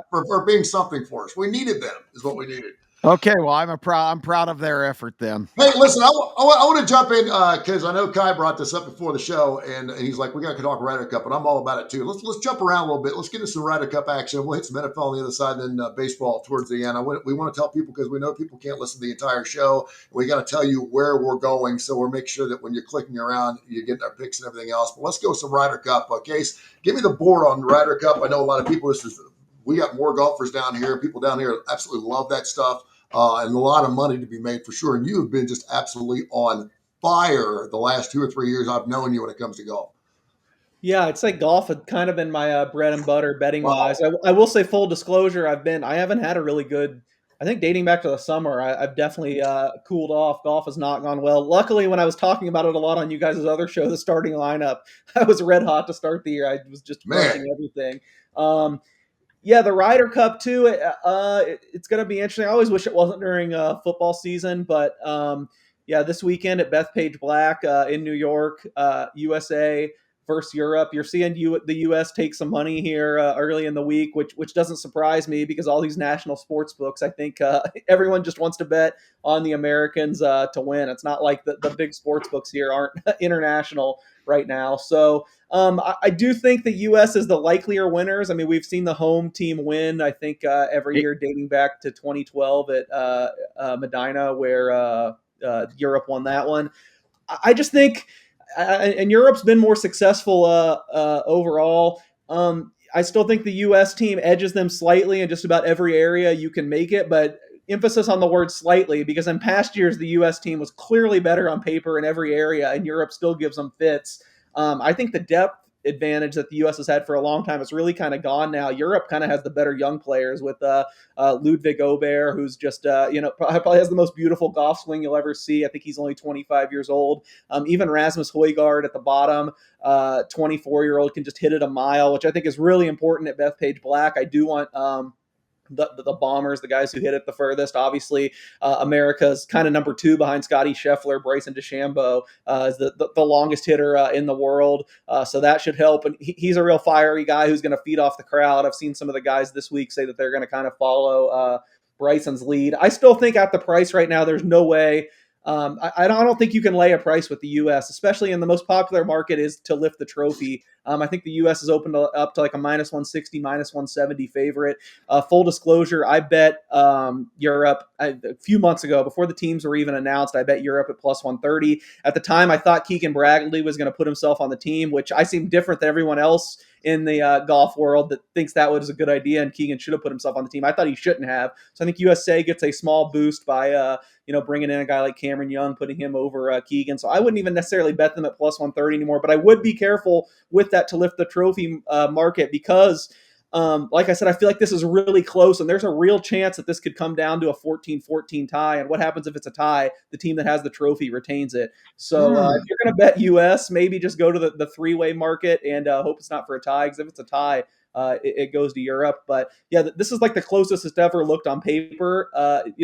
For being something for us. We needed them, is what we needed. Okay, well, I'm proud of their effort then. Hey, listen, I want to jump in because I know Kai brought this up before the show, and he's like, we got to talk Ryder Cup, and I'm all about it too. Let's jump around a little bit. Let's get into some Ryder Cup action. We'll hit some NFL on the other side, and then baseball towards the end. We want to tell people, because we know people can't listen to the entire show. We got to tell you where we're going, so we're making sure that when you're clicking around, you get our picks and everything else. But let's go with some Ryder Cup. Case, give me the board on Ryder Cup. I know a lot of people, we got more golfers down here. People down here absolutely love that stuff, and a lot of money to be made for sure. And you have been just absolutely on fire the last 2 or 3 years I've known you when it comes to golf. Yeah, I'd say golf had kind of been my bread and butter betting Wow. wise. I will say full disclosure, I haven't had a really good. I think dating back to the summer, I've definitely cooled off. Golf has not gone well. Luckily, when I was talking about it a lot on you guys' other show, the starting lineup, I was red hot to start the year. I was just Man. crushing everything. Yeah, the Ryder Cup too. It's going to be interesting. I always wish it wasn't during football season, but yeah, this weekend at Bethpage Black in New York, USA versus Europe. You're seeing the U.S. take some money here early in the week, which doesn't surprise me because all these national sports books, I think everyone just wants to bet on the Americans to win. It's not like the big sports books here aren't international right now, so. I do think the U.S. is the likelier winners. I mean, we've seen the home team win, I think, every year dating back to 2012 at Medina, where Europe won that one. I just think, and Europe's been more successful overall. I still think the U.S. team edges them slightly in just about every area you can make it, but emphasis on the word slightly because in past years the U.S. team was clearly better on paper in every area, and Europe still gives them fits. I think the depth advantage that the U.S. has had for a long time is really kind of gone now. Europe kind of has the better young players with Ludwig Aubert, who's just probably has the most beautiful golf swing you'll ever see. I think he's only 25 years old. Even Rasmus Højgaard at the bottom, 24-year-old, can just hit it a mile, which I think is really important at Bethpage Black. I do want the bombers, the guys who hit it the furthest. Obviously, America's kind of number two behind Scotty Scheffler. Bryson DeChambeau is the longest hitter in the world, so that should help. And he's a real fiery guy who's going to feed off the crowd. I've seen some of the guys this week say that they're going to kind of follow Bryson's lead. I still think at the price right now, there's no way. I don't think you can lay a price with the U.S., especially in the most popular market is to lift the trophy. I think the U.S. is opened up to like a minus 160, minus 170 favorite. Full disclosure, I bet Europe a few months ago, before the teams were even announced, I bet Europe at plus 130. At the time, I thought Keegan Bradley was going to put himself on the team, which I seem different than everyone else in the golf world that thinks that was a good idea and Keegan should have put himself on the team. I thought he shouldn't have. So I think USA gets a small boost by bringing in a guy like Cameron Young, putting him over Keegan. So I wouldn't even necessarily bet them at plus 130 anymore, but I would be careful with that to lift the trophy market because, like I said, I feel like this is really close and there's a real chance that this could come down to a 14-14 tie. And what happens if it's a tie? The team that has the trophy retains it. So if you're going to bet US, maybe just go to the three-way market and hope it's not for a tie, because if it's a tie, it goes to Europe. But yeah, this is like the closest it's ever looked on paper,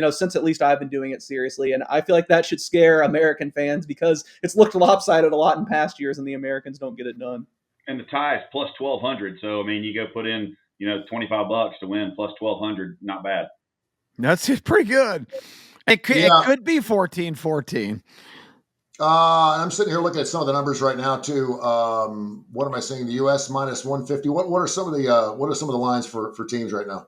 since at least I've been doing it seriously. And I feel like that should scare American fans because it's looked lopsided a lot in past years and the Americans don't get it done. And the tie is plus 1,200. So, I mean, you go put in, $25 to win plus 1,200. Not bad. That's pretty good. It could be 14-14. I'm sitting here looking at some of the numbers right now too. What am I seeing? The U.S. minus 150. What are some of the lines for teams right now?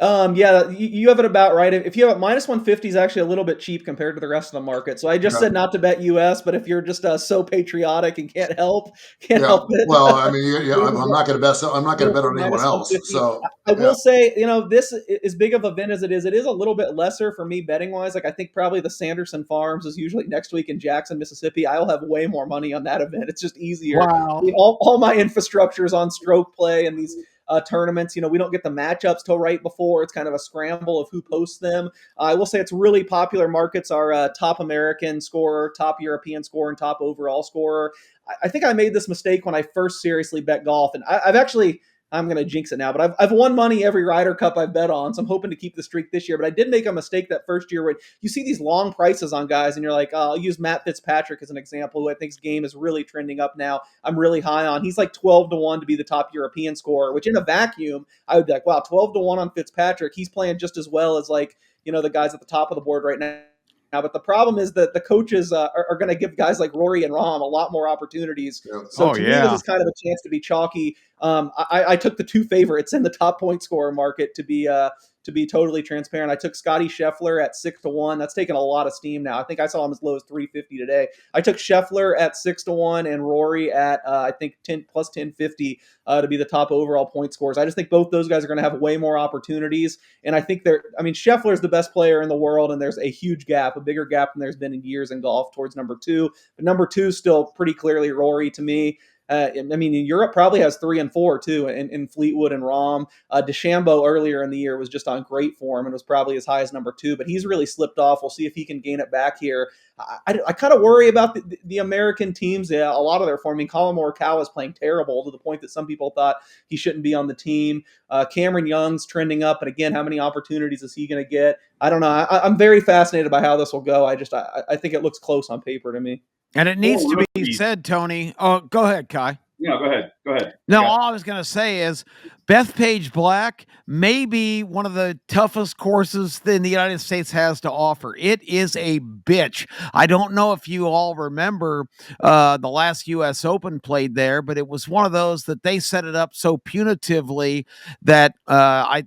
Yeah, you have it about right. If you have it minus 150 is actually a little bit cheap compared to the rest of the market. So I just said not to bet US, but if you're just so patriotic and can't help it. Well, I mean, I'm not going to bet. I'm not going to bet on anyone else. So I will say, this is big of a event as it is. It is a little bit lesser for me betting wise. Like I think probably the Sanderson Farms is usually next week in Jackson, Mississippi. I'll have way more money on that event. It's just easier. Wow. All my infrastructure is on stroke play and these tournaments. We don't get the matchups till right before. It's kind of a scramble of who posts them. I will say it's really popular markets are top American scorer, top European scorer, and top overall scorer. I think I made this mistake when I first seriously bet golf, and I've actually. I'm going to jinx it now, but I've won money every Ryder Cup I've bet on, so I'm hoping to keep the streak this year. But I did make a mistake that first year when you see these long prices on guys, and you're like, I'll use Matt Fitzpatrick as an example, who I think's game is really trending up now. I'm really high on. He's like 12-1 to be the top European scorer, which in a vacuum, I would be like, wow, 12-1 on Fitzpatrick. He's playing just as well as the guys at the top of the board right now. But the problem is that the coaches are going to give guys like Rory and Rahm a lot more opportunities. Yeah. So to me, this is kind of a chance to be chalky. I took the two favorites in the top point scorer market to be totally transparent. I took Scotty Scheffler at 6-1. That's taken a lot of steam now. I think I saw him as low as 350 today. I took Scheffler at 6-1 and Rory at I think 10 plus 1050 to be the top overall point scorers. I just think both those guys are going to have way more opportunities. And I think Scheffler is the best player in the world, and there's a huge gap, a bigger gap than there's been in years in golf towards number two. But number two is still pretty clearly Rory to me. I mean, Europe probably has 3 and 4 too in Fleetwood and Rahm. DeChambeau earlier in the year was just on great form and was probably as high as number 2, but he's really slipped off. We'll see if he can gain it back here. I kind of worry about the American teams. Yeah, a lot of their form. I mean, Colin Morikawa is playing terrible to the point that some people thought he shouldn't be on the team. Cameron Young's trending up, and again, how many opportunities is he going to get? I don't know. I'm very fascinated by how this will go. I think it looks close on paper to me. And it needs to be said, Tony. Oh, go ahead, Kai. No, go ahead. Go ahead. No, all I was going to say is Bethpage Black may be one of the toughest courses that the United States has to offer. It is a bitch. I don't know if you all remember the last U.S. Open played there, but it was one of those that they set it up so punitively that I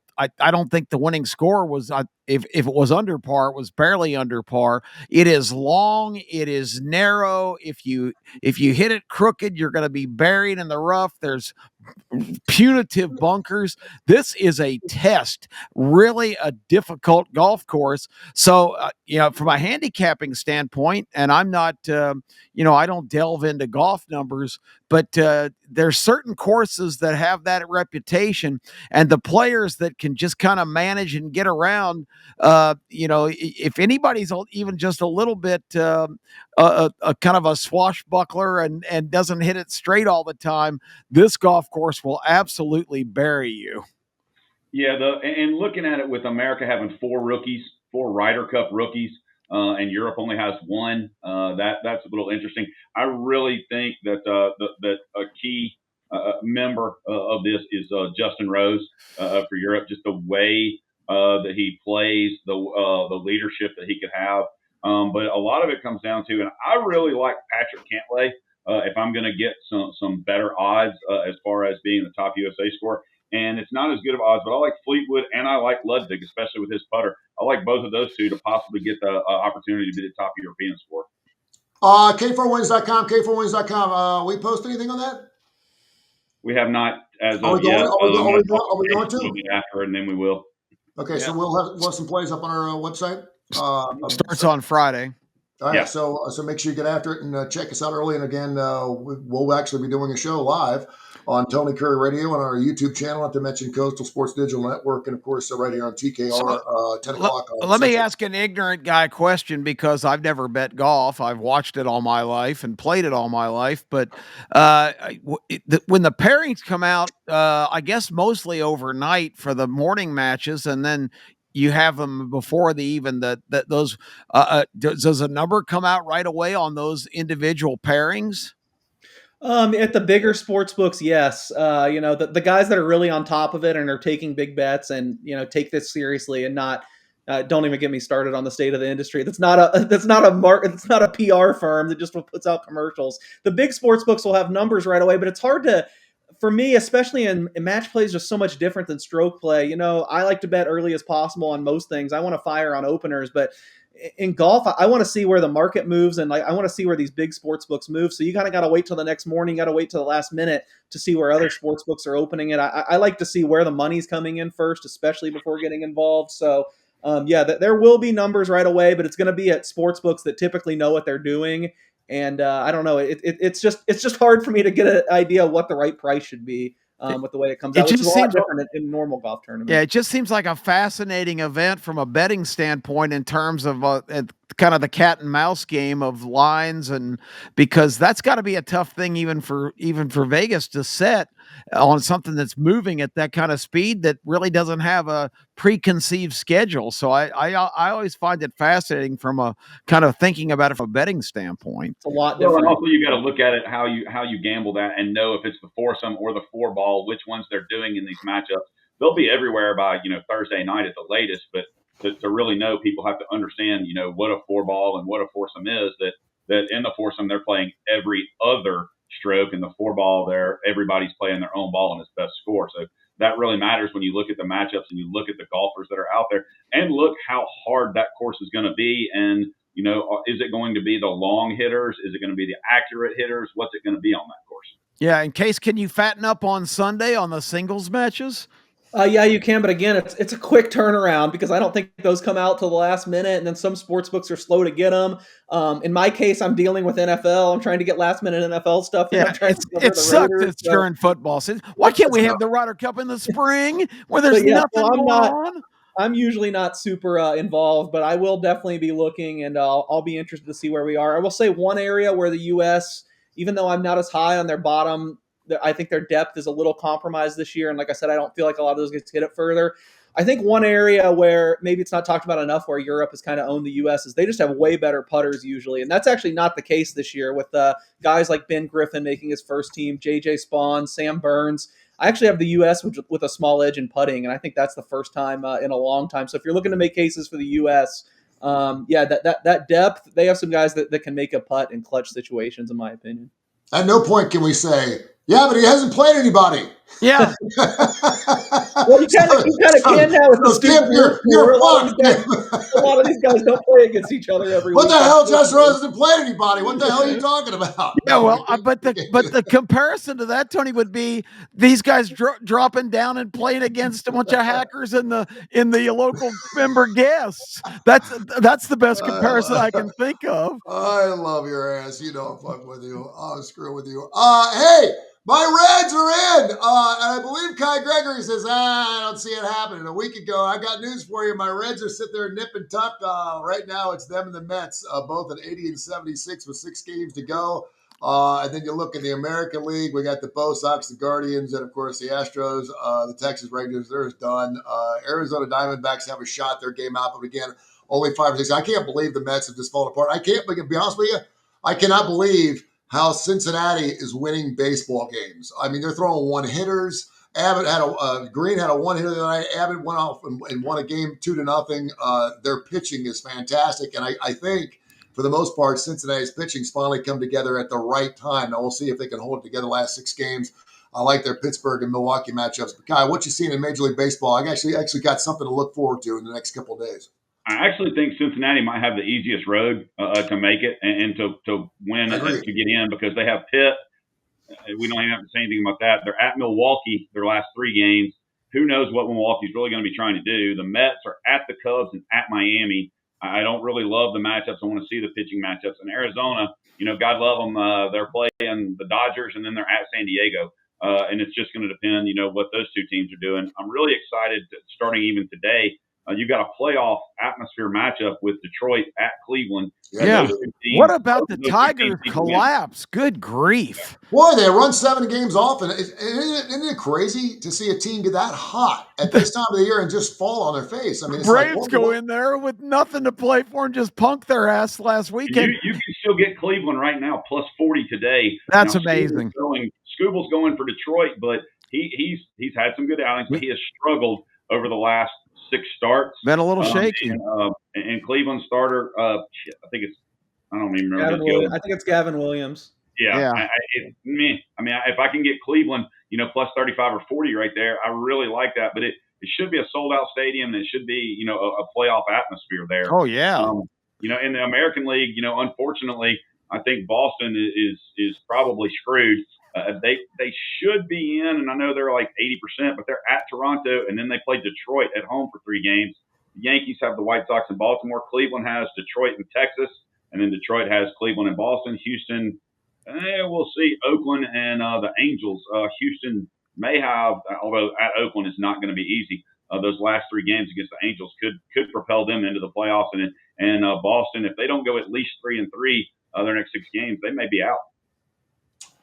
don't think the winning score was, if it was under par, it was barely under par. It is long. It is narrow. If you hit it crooked, you're going to be buried in the rough. There's punitive bunkers. This is a test, really a difficult golf course. So, from a handicapping standpoint, and I'm not, I don't delve into golf numbers, but there's certain courses that have that reputation, and the players that can just kind of manage and get around, if anybody's even just a little bit a kind of a swashbuckler and doesn't hit it straight all the time, this golf course will absolutely bury you. Yeah, and looking at it with America having 4 Ryder Cup rookies, and Europe only has 1, that's a little interesting. I really think that that a key member of this is Justin Rose for Europe. Just the way that he plays, the leadership that he could have. But a lot of it comes down to, and I really like Patrick Cantlay. If I'm going to get some better odds as far as being the top USA scorer. And it's not as good of odds, but I like Fleetwood and I like Ludwig, especially with his putter. I like both of those two to possibly get the opportunity to be the top European scorer. K4Wins.com, K4Wins.com. We post anything on that? We have not as Are of we yet. going to? A little bit after, and then we will. Okay, so we'll have some plays up on our website. Starts on Friday. All right, so make sure you get after it and check us out early. And again, we'll actually be doing a show live on Tony Kurre Radio on our YouTube channel, not to mention Coastal Sports Digital Network, and of course right here on TKR 10 o'clock. Let me ask an ignorant guy question, because I've never bet golf. I've watched it all my life and played it all my life. But when the pairings come out, I guess mostly overnight for the morning matches, and then you have them before does a number come out right away on those individual pairings? At the bigger sports books, yes. The guys that are really on top of it and are taking big bets and, take this seriously and not, don't even get me started on the state of the industry. That's not a PR firm that just puts out commercials. The big sports books will have numbers right away, but it's hard for me, especially in match play, is just so much different than stroke play. I like to bet early as possible on most things. I want to fire on openers, but in golf, I want to see where the market moves, and I want to see where these big sports books move. So you kind of got to wait till the next morning, got to wait till the last minute to see where other sports books are opening it. I like to see where the money's coming in first, especially before getting involved. So there will be numbers right away, but it's going to be at sports books that typically know what they're doing. And I don't know, it's just hard for me to get an idea of what the right price should be. With the way it comes out, which is a lot different in normal golf tournaments. Yeah, it just seems like a fascinating event from a betting standpoint in terms of kind of the cat and mouse game of lines, and because that's got to be a tough thing even for Vegas to set on something that's moving at that kind of speed that really doesn't have a preconceived schedule. So I always find it fascinating from a kind of thinking about it from a betting standpoint. It's a lot different. Well, also you got to look at it how you gamble that and know if it's the foursome or the 4-ball, which ones they're doing in these matchups. They'll be everywhere by Thursday night at the latest, but to really know, people have to understand what a 4-ball and what a foursome is. That in the foursome they're playing every other stroke, and the 4-ball there everybody's playing their own ball and its best score. So that really matters when you look at the matchups and you look at the golfers that are out there and look how hard that course is going to be. And is it going to be the long hitters? Is it going to be the accurate hitters? What's it going to be on that course? Yeah. In case, can you fatten up on Sunday on the singles matches? Yeah, you can, but again, it's a quick turnaround because I don't think those come out till the last minute, and then some sports books are slow to get them. In my case, I'm dealing with NFL. I'm trying to get last minute NFL stuff in. Yeah, I'm trying to cover it the sucks. Raiders. It's during football season. Why can't we have the Ryder Cup in the spring where there's But yeah, nothing so I'm going not. on? I'm usually not super involved, but I will definitely be looking, and I'll be interested to see where we are. I will say one area where the U.S., even though I'm not as high on their bottom, I think their depth is a little compromised this year. And like I said, I don't feel like a lot of those guys hit it further. I think one area where maybe it's not talked about enough, where Europe has kind of owned the U.S., is they just have way better putters usually, and that's actually not the case this year with guys like Ben Griffin making his first team, J.J. Spawn, Sam Burns. I actually have the U.S. with a small edge in putting, and I think that's the first time in a long time. So if you're looking to make cases for the U.S., that depth, they have some guys that can make a putt in clutch situations, in my opinion. At no point can we say, yeah, but he hasn't played anybody. Yeah. Well, you kind of can now with the stupid Skip, you're fucked. A lot of these guys don't play against each other every What week. the hell? Justin Rose hasn't played anybody. What the hell are you talking about? Yeah, well, but the comparison to that, Tony, would be these guys dropping down and playing against a bunch of hackers in the local member guests. That's the best comparison I can think of. I love your ass. You know I'm fucking with you. I'll screw with you. Hey, my Reds are in. And I believe Kai Gregory says, I don't see it happening. A week ago, I got news for you. My Reds are sitting there nip and tuck. Right now, it's them and the Mets, both at 80 and 76 with 6 games to go. And then you look in the American League, we got the Bo Sox, the Guardians, and of course the Astros, the Texas Rangers. They're done. Arizona Diamondbacks have a shot. Their game out, but again, only 5 or 6. I can't believe the Mets have just fallen apart. I can't, but to be honest with you, I cannot believe how Cincinnati is winning baseball games. I mean, they're throwing one hitters. Abbott had Green had a one hitter the other night. Abbott went off and won a game 2-0. Their pitching is fantastic, and I think for the most part, Cincinnati's pitching's finally come together at the right time. Now we'll see if they can hold it together the last 6 games. I like their Pittsburgh and Milwaukee matchups. But Kai, what you seen in Major League Baseball? I actually got something to look forward to in the next couple of days. I actually think Cincinnati might have the easiest road to make it and to win and to get in because they have Pitt. We don't even have to say anything about that. They're at Milwaukee their last 3 games. Who knows what Milwaukee's really going to be trying to do? The Mets are at the Cubs and at Miami. I don't really love the matchups. I want to see the pitching matchups. In Arizona, God love them. They're playing the Dodgers and then they're at San Diego. And it's just going to depend, what those 2 teams are doing. I'm really excited starting even today. You got a playoff atmosphere matchup with Detroit at Cleveland. Yeah. What about the Tigers collapse? Good grief. Boy, they run 7 games off. And isn't it crazy to see a team get that hot at this time of the year and just fall on their face? I mean, it's Braves like, go in there with nothing to play for and just punk their ass last weekend. You can still get Cleveland right now, plus 40 today. That's amazing. Scooble's going for Detroit, but he's had some good outings, but he has struggled over the last 6 starts. Been a little shaky. And Cleveland starter, I think I don't even remember. I think it's Gavin Williams. Yeah. If I can get Cleveland, plus 35 or 40 right there, I really like that. But it should be a sold out stadium and it should be, a playoff atmosphere there. Oh yeah. In the American League, unfortunately, I think Boston is probably screwed. They should be in, and I know they're like 80%, but they're at Toronto, and then they play Detroit at home for 3 games. The Yankees have the White Sox in Baltimore. Cleveland has Detroit and Texas, and then Detroit has Cleveland and Boston. Houston, we'll see. Oakland and the Angels. Houston may have, although at Oakland is not going to be easy. Those last 3 games against the Angels could propel them into the playoffs, and Boston, if they don't go at least 3-3 their next 6 games, they may be out.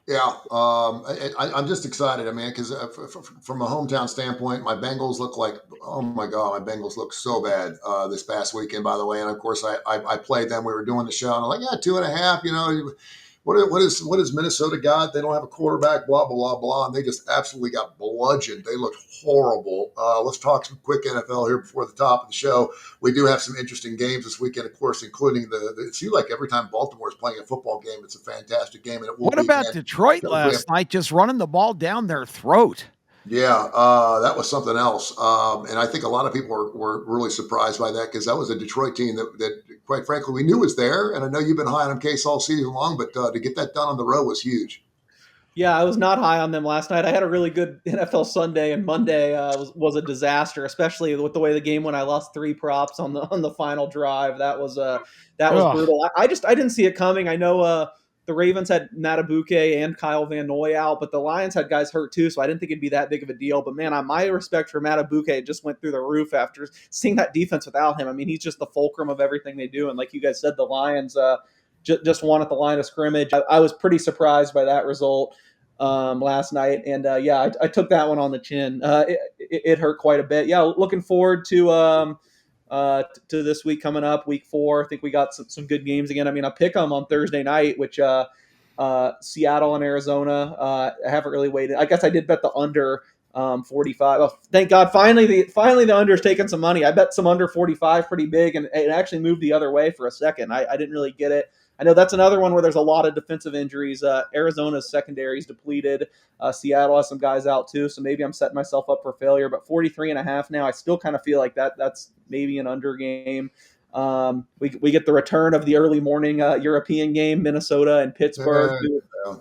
Yeah, I'm just excited. I mean, because from a hometown standpoint, my Bengals look like, oh my God, my Bengals look so bad this past weekend, by the way. And of course, I played them. We were doing the show, and I'm like, 2.5. What is Minnesota got? They don't have a quarterback, blah, blah, blah, blah. And they just absolutely got bludgeoned. They looked horrible. Let's talk some quick NFL here before the top of the show. We do have some interesting games this weekend, of course, including it seems like every time Baltimore is playing a football game, it's a fantastic game. And it will What about Detroit last night, just running the ball down their throat? Yeah, that was something else. And I think a lot of people were really surprised by that because that was a Detroit team that, quite frankly, we knew was there. And I know you've been high on them case all season long, but to get that done on the road was huge. Yeah, I was not high on them last night. I had a really good NFL Sunday, and Monday was a disaster, especially with the way the game went. I lost 3 props on the final drive. That was Ugh. brutal. I didn't see it coming. I know the Ravens had Matabuke and Kyle Van Noy out, but the Lions had guys hurt too, so I didn't think it'd be that big of a deal. But man, my respect for Matabuke just went through the roof after seeing that defense without him. I mean, he's just the fulcrum of everything they do, and like you guys said, the Lions. Just won at the line of scrimmage. I was pretty surprised by that result last night, and yeah, I took that one on the chin. It hurt quite a bit. Yeah, looking forward to this week coming up, week 4. I think we got some good games again. I mean, I pick them on Thursday night, which Seattle and Arizona. I haven't really waited. I guess I did bet the under 45. Oh, thank God! Finally, the under's taken some money. I bet some under 45 pretty big, and it actually moved the other way for a second. I didn't really get it. I know that's another one where there's a lot of defensive injuries. Arizona's secondary is depleted. Seattle has some guys out too, so maybe I'm setting myself up for failure. But 43.5 now, I still kind of feel like that's maybe an under game. We get the return of the early morning European game, Minnesota and Pittsburgh.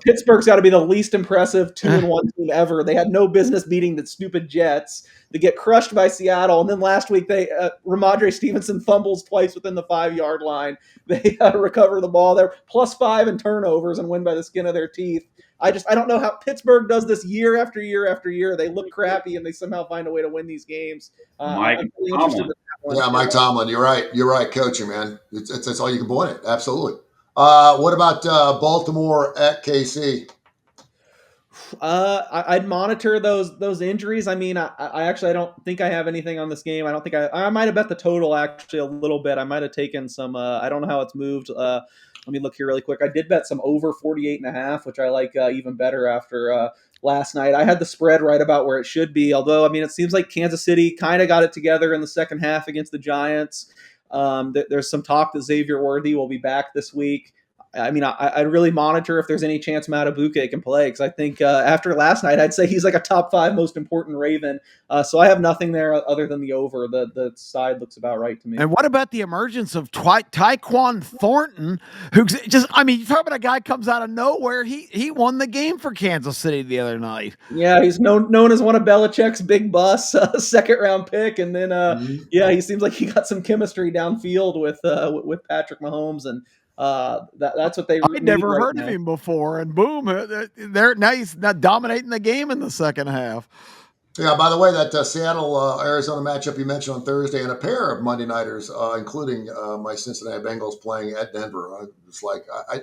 Pittsburgh's got to be the least impressive 2-1 team ever. They had no business beating the stupid Jets. They get crushed by Seattle, and then last week they Ramondre Stevenson fumbles twice within the 5-yard line. They recover the ball. They're +5 in turnovers and win by the skin of their teeth. I don't know how Pittsburgh does this year after year after year. They look crappy and they somehow find a way to win these games. Mike I'm really interested in that one. Yeah, Mike Tomlin, you're right, coaching, man. That's all you can point at. Absolutely. What about Baltimore at KC? I'd monitor those injuries. I mean, I actually I don't think I have anything on this game. I don't think I might have bet the total actually a little bit. I might have taken some. I don't know how it's moved. Let me look here really quick. I did bet some over 48.5, which I like even better after last night. I had the spread right about where it should be. Although, I mean, it seems like Kansas City kind of got it together in the second half against the Giants. There's some talk that Xavier Worthy will be back this week. I mean, I'd really monitor if there's any chance Matabuke can play, because I think after last night, I'd say he's like a top 5 most important Raven. So I have nothing there other than the over. The side looks about right to me. And what about the emergence of Tyquan Thornton, who just, I mean, you talk about a guy comes out of nowhere. He won the game for Kansas City the other night. Yeah, he's known as one of Belichick's big bus, second-round pick. And then, yeah, he seems like he got some chemistry downfield with Patrick Mahomes, and that's what they. I'd never heard of him before, and boom, now he's dominating the game in the second half. Yeah, by the way, that Seattle-Arizona matchup you mentioned on Thursday, and a pair of Monday nighters, including my Cincinnati Bengals playing at Denver. It's like I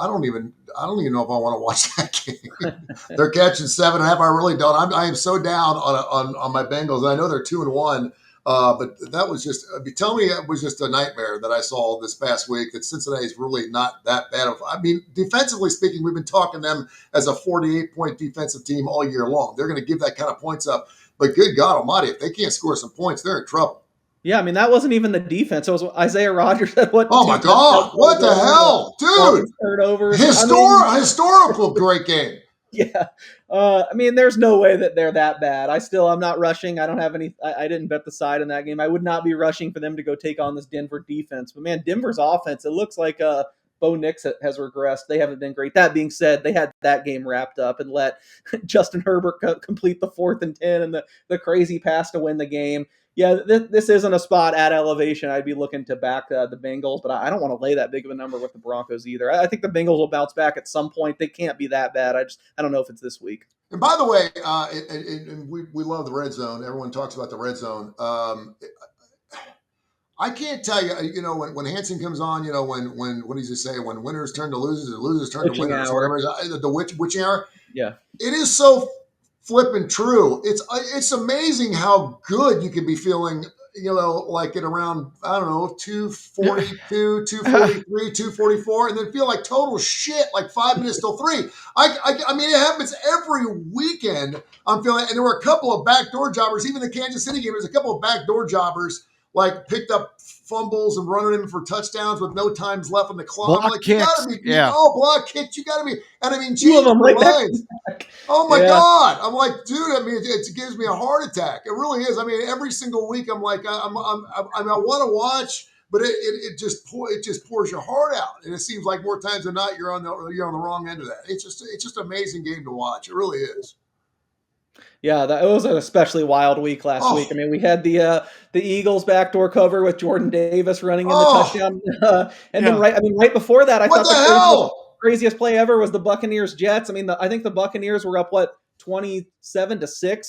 don't even know if I want to watch that game. They're catching 7.5. I really don't. I am so down on my Bengals, and I know they're 2-1. But that was just, tell me it was just a nightmare that I saw this past week, that Cincinnati's really not that bad. I mean, defensively speaking, we've been talking them as a 48-point defensive team all year long. They're going to give that kind of points up. But good God almighty, if they can't score some points, they're in trouble. Yeah, I mean, that wasn't even the defense. It was Isaiah Rodgers that what? Oh, my God. What the hell? Dude. Turnovers. Historical great game. Yeah. I mean, there's no way that they're that bad. I'm not rushing. I don't have any. I didn't bet the side in that game. I would not be rushing for them to go take on this Denver defense. But man, Denver's offense, it looks like Bo Nix has regressed. They haven't been great. That being said, they had that game wrapped up and let Justin Herbert complete the 4th and 10 and the crazy pass to win the game. Yeah, this isn't a spot at elevation. I'd be looking to back the Bengals, but I don't want to lay that big of a number with the Broncos either. I think the Bengals will bounce back at some point. They can't be that bad. I don't know if it's this week. And by the way, and we love the red zone. Everyone talks about the red zone. I can't tell you, when Hanson comes on, when what does he say? When winners turn to losers or losers turn to winners, or whatever, the witching hour. Yeah, it is so flipping true. It's amazing how good you can be feeling, like at around, I don't know, 242, 243, 244, and then feel like total shit like 5 minutes till 3. I mean, it happens every weekend. I'm feeling, and there were a couple of backdoor jobbers, even the Kansas City game, there's a couple of backdoor jobbers, like picked up fumbles and running in for touchdowns with no times left on the clock. Block kicks. You gotta be, block kicks. You gotta be, and I mean, geez, oh my God. I'm like, dude, I mean, it gives me a heart attack. It really is. I mean, every single week I'm like, I want to watch but it just pours your heart out, and it seems like more times than not you're on the wrong end of that. It's just an amazing game to watch. It really is. Yeah, it was an especially wild week last week. I mean, we had the Eagles backdoor cover with Jordan Davis running in the touchdown, and then right before that, I what thought the hell? craziest play ever was the Buccaneers Jets. I mean, I think the Buccaneers were up 27-6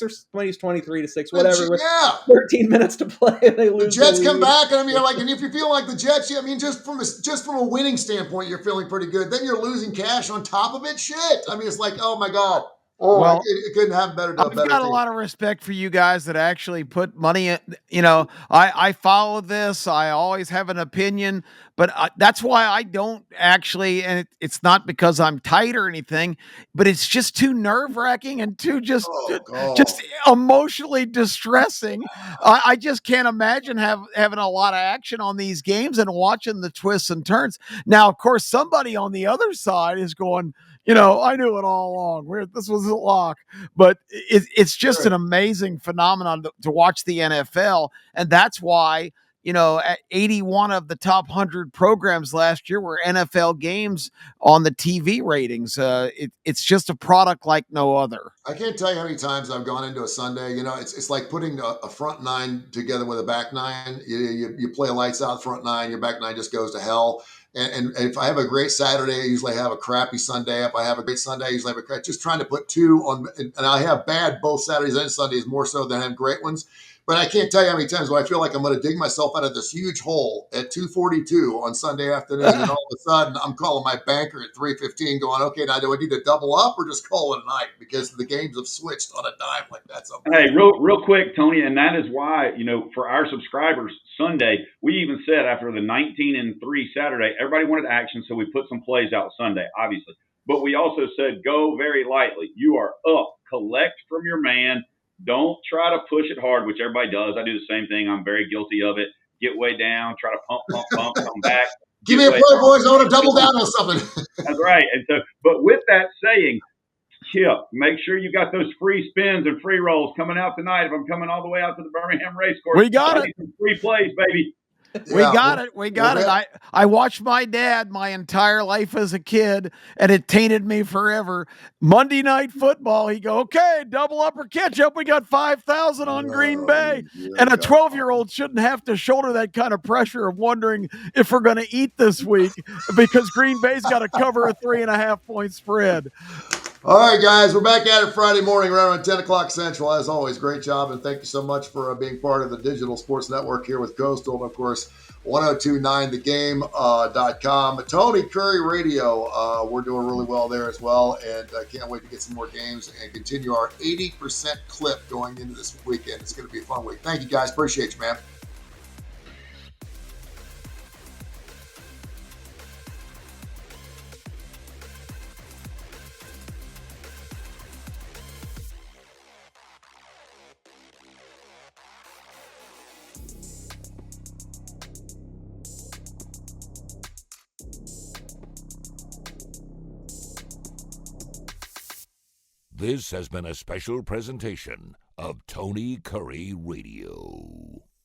or 23-6, whatever, with 13 minutes to play, and they lose. The Jets come back, and I mean, and if you feel like the Jets, I mean, just from a winning standpoint, you're feeling pretty good. Then you're losing cash on top of it. Shit, I mean, it's like, oh my god. Oh, well, it couldn't have better. I've got a lot of respect for you guys that actually put money in. You know, I follow this. I always have an opinion, but that's why I don't actually. And it's not because I'm tight or anything, but it's just too nerve-wracking and too just emotionally distressing. I just can't imagine having a lot of action on these games and watching the twists and turns. Now, of course, somebody on the other side is going, you know, I knew it all along. This was a lock, but it's just an amazing phenomenon to watch the NFL, and that's why, you know, 81 of the top 100 programs last year were NFL games on the TV ratings. It's just a product like no other. I can't tell you how many times I've gone into a Sunday. You know, it's like putting a front nine together with a back nine. You play a lights out front nine, your back nine just goes to hell. And if I have a great Saturday, I usually have a crappy Sunday. If I have a great Sunday, I usually have just trying to put two on. And I have bad both Saturdays and Sundays more so than I have great ones. But I can't tell you how many times I feel like I'm going to dig myself out of this huge hole at 2:42 on Sunday afternoon, and all of a sudden I'm calling my banker at 3:15, going, "Okay, now do I need to double up or just call it a night?" Because the games have switched on a dime like that. Hey, real quick, Tony, and that is why, you know, for our subscribers, Sunday, we even said after the 19-3 Saturday, everybody wanted action, so we put some plays out Sunday, obviously. But we also said go very lightly. You are up, collect from your man. Don't try to push it hard, which everybody does. I do the same thing. I'm very guilty of it. Get way down, try to pump, come back. Give me a play, boys. I want to double down on something. That's right. And so, but with that saying, Kip, make sure you got those free spins and free rolls coming out tonight. If I'm coming all the way out to the Birmingham Racecourse, we got it. Some free plays, baby. We got it. I watched my dad my entire life as a kid, and it tainted me forever. Monday Night Football, he go, okay, double up or catch up. We got 5,000 on Green Bay. And a 12-year-old shouldn't have to shoulder that kind of pressure of wondering if we're going to eat this week because Green Bay's got to cover a 3.5-point spread. All right, guys, we're back at it Friday morning right around 10 o'clock Central. As always, great job, and thank you so much for being part of the Digital Sports Network here with Coastal, and, of course, 1029thegame.com. Tony Kurre Radio, we're doing really well there as well, and I can't wait to get some more games and continue our 80% clip going into this weekend. It's going to be a fun week. Thank you, guys. Appreciate you, man. This has been a special presentation of Tony Kurre Radio.